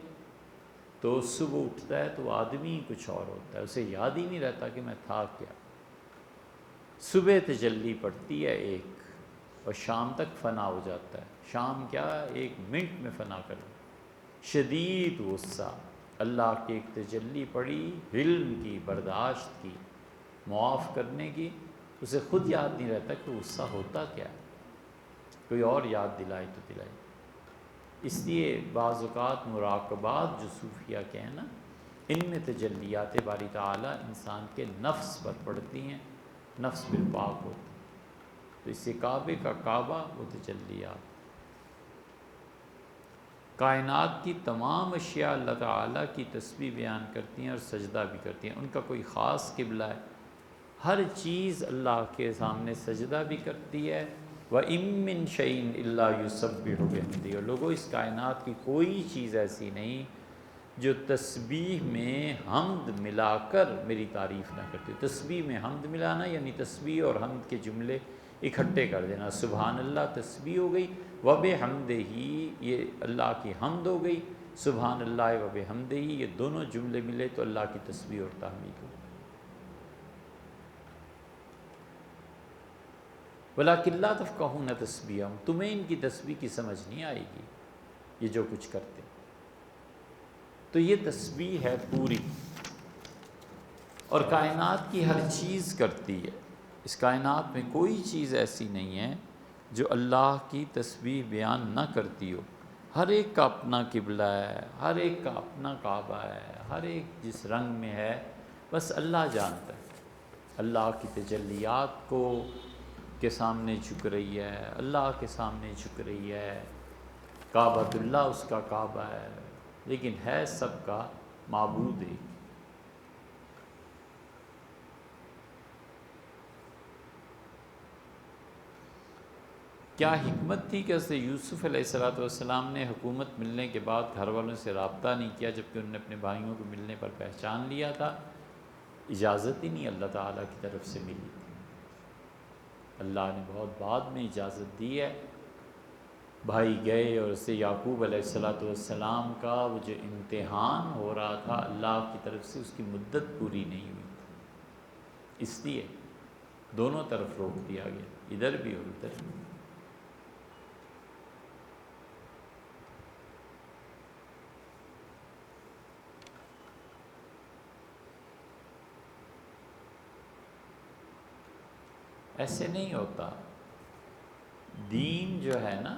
تو صبح اٹھتا ہے تو آدمی کچھ اور ہوتا ہے، اسے یاد ہی نہیں رہتا کہ میں تھا کیا. صبح تجلی پڑتی ہے ایک اور شام تک فنا ہو جاتا ہے. شام کیا 1 منٹ میں فنا کر دے. شدید غصہ، اللہ کی ایک تجلی پڑی، علم کی، برداشت کی، معاف کرنے کی، اسے خود یاد نہیں رہتا کہ غصہ ہوتا کیا ہے. کوئی اور یاد دلائے تو دلائے. اس لیے بعض اوقات مراقبات جو صوفیہ کے ہیں نا، ان میں تجلیات باری تعالیٰ انسان کے نفس پر پڑتی ہیں، نفس بالپاک ہوتی. تو اس سے کعبے کا کعبہ وہ تجلیات. کائنات کی تمام اشیاء اللہ تعالیٰ کی تسبیح بیان کرتی ہیں اور سجدہ بھی کرتی ہیں. ان کا کوئی خاص قبلہ ہے. ہر چیز اللہ کے سامنے سجدہ بھی کرتی ہے. وَإِن مِّن شَيْءٍ إِلَّا يُسَبِّحُ بِحَمْدِهِ. اور لوگوں، اس کائنات کی کوئی چیز ایسی نہیں جو تسبیح میں حمد ملا کر میری تعریف نہ کرتی. تسبیح میں حمد ملانا یعنی تسبیح اور حمد کے جملے اکٹھے کر دینا. سبحان اللہ تسبیح ہو گئی، وَبِحَمْدِهِ یہ اللہ کی حمد ہو گئی. سبحان اللہ وَبِحَمْدِهِ یہ دونوں جملے ملے تو اللہ کی تسبیح اور تحمید ہو گئی. وَلَٰكِن لَّا تَفْقَهُونَ تَسْبِيحَهُمْ. تمہیں ان کی تسبیح کی سمجھ نہیں آئے گی یہ جو کچھ کرتے. تو یہ تسبیح ہے پوری، اور کائنات کی ہر چیز کرتی ہے. اس کائنات میں کوئی چیز ایسی نہیں ہے جو اللہ کی تسبیح بیان نہ کرتی ہو. ہر ایک کا اپنا قبلہ ہے، ہر ایک کا اپنا کعبہ ہے، ہر ایک جس رنگ میں ہے بس اللہ جانتا ہے. اللہ کی تجلیات کو کے سامنے جھک رہی ہے، اللہ کے سامنے جھک رہی ہے. کعبۃ اللہ اس کا کعبہ ہے، لیکن ہے سب کا معبود ایک. کیا حکمت تھی کہ حضرت یوسف علیہ السلام نے حکومت ملنے کے بعد گھر والوں سے رابطہ نہیں کیا، جبکہ انہوں نے اپنے بھائیوں کو ملنے پر پہچان لیا تھا؟ اجازت ہی نہیں اللہ تعالیٰ کی طرف سے ملی تھی. اللہ نے بہت بعد میں اجازت دی ہے. بھائی گئے اور اسے یعقوب علیہ السلام کا وہ جو امتحان ہو رہا تھا اللہ کی طرف سے، اس کی مدت پوری نہیں ہوئی تھی، اس لیے دونوں طرف روک دیا گیا، ادھر بھی اور ادھر بھی. ایسے نہیں ہوتا. دین جو ہے نا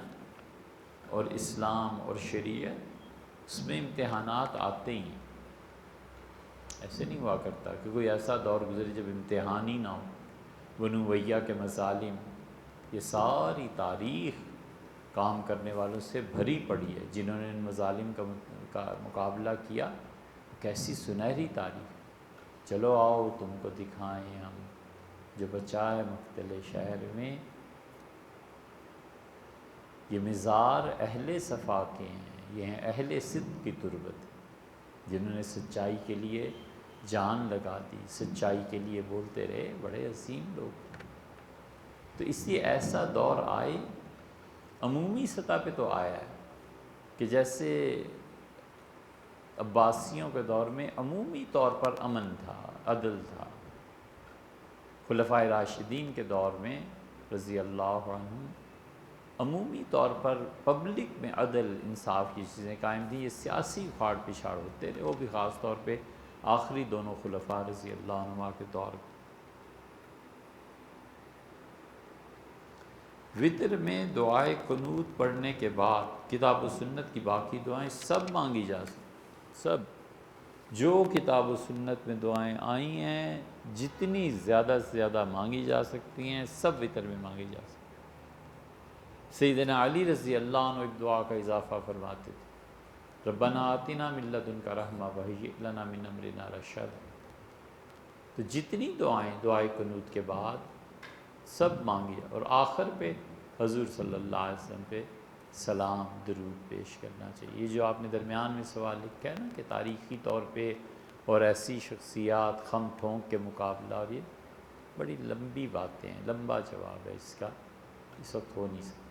اور اسلام اور شریعت، اس میں امتحانات آتے ہی ہیں. ایسے نہیں ہوا کرتا کہ کوئی ایسا دور گزرے جب امتحان ہی نہ ہو. بنو امیہ کے مظالم، یہ ساری تاریخ کام کرنے والوں سے بھری پڑی ہے. جنہوں نے ان مظالم کا مقابلہ کیا، کیسی سنہری تاریخ. چلو آؤ تم کو دکھائیں ہم جو بچا ہے مقتل شہر میں. یہ مزار اہل صفا کے ہیں، یہ ہیں اہل صدق کی تربت، جنہوں نے سچائی کے لیے جان لگا دی، سچائی کے لیے بولتے رہے. بڑے عظیم لوگ. تو اس لیے ایسا دور آئے، عمومی سطح پہ تو آیا ہے کہ جیسے عباسیوں کے دور میں عمومی طور پر امن تھا، عدل تھا. خلفائے راشدین کے دور میں رضی اللہ عنہم عمومی طور پر پبلک میں عدل انصاف کی چیزیں قائم تھیں. یہ سیاسی پھاڑ پچھاڑ ہوتے رہے، وہ بھی خاص طور پہ آخری دونوں خلفاء رضی اللہ عنہ کے دور. وطر میں دعائے قنوت پڑھنے کے بعد کتاب و سنت کی باقی دعائیں سب مانگی جا سکتی، سب جو کتاب و سنت میں دعائیں آئی ہیں جتنی زیادہ سے زیادہ مانگی جا سکتی ہیں سب وطر میں مانگی جا سکتی ہیں۔ سیدنا علی رضی اللہ عنہ ایک دعا کا اضافہ فرماتے تھے، ربنا آتنا من لدنک رحمہ وہیئ لنا من امرنا رشدا۔ تو جتنی دعائیں قنوت کے بعد سب مانگی، اور آخر پہ حضور صلی اللہ علیہ وسلم پہ سلام درود پیش کرنا چاہیے۔ یہ جو آپ نے درمیان میں سوال لکھا ہے نا کہ تاریخی طور پہ اور ایسی شخصیات خم ٹھونک کے مقابلہ، اور یہ بڑی لمبی باتیں ہیں، لمبا جواب ہے اس کا، اس وقت ہو نہیں سکتا۔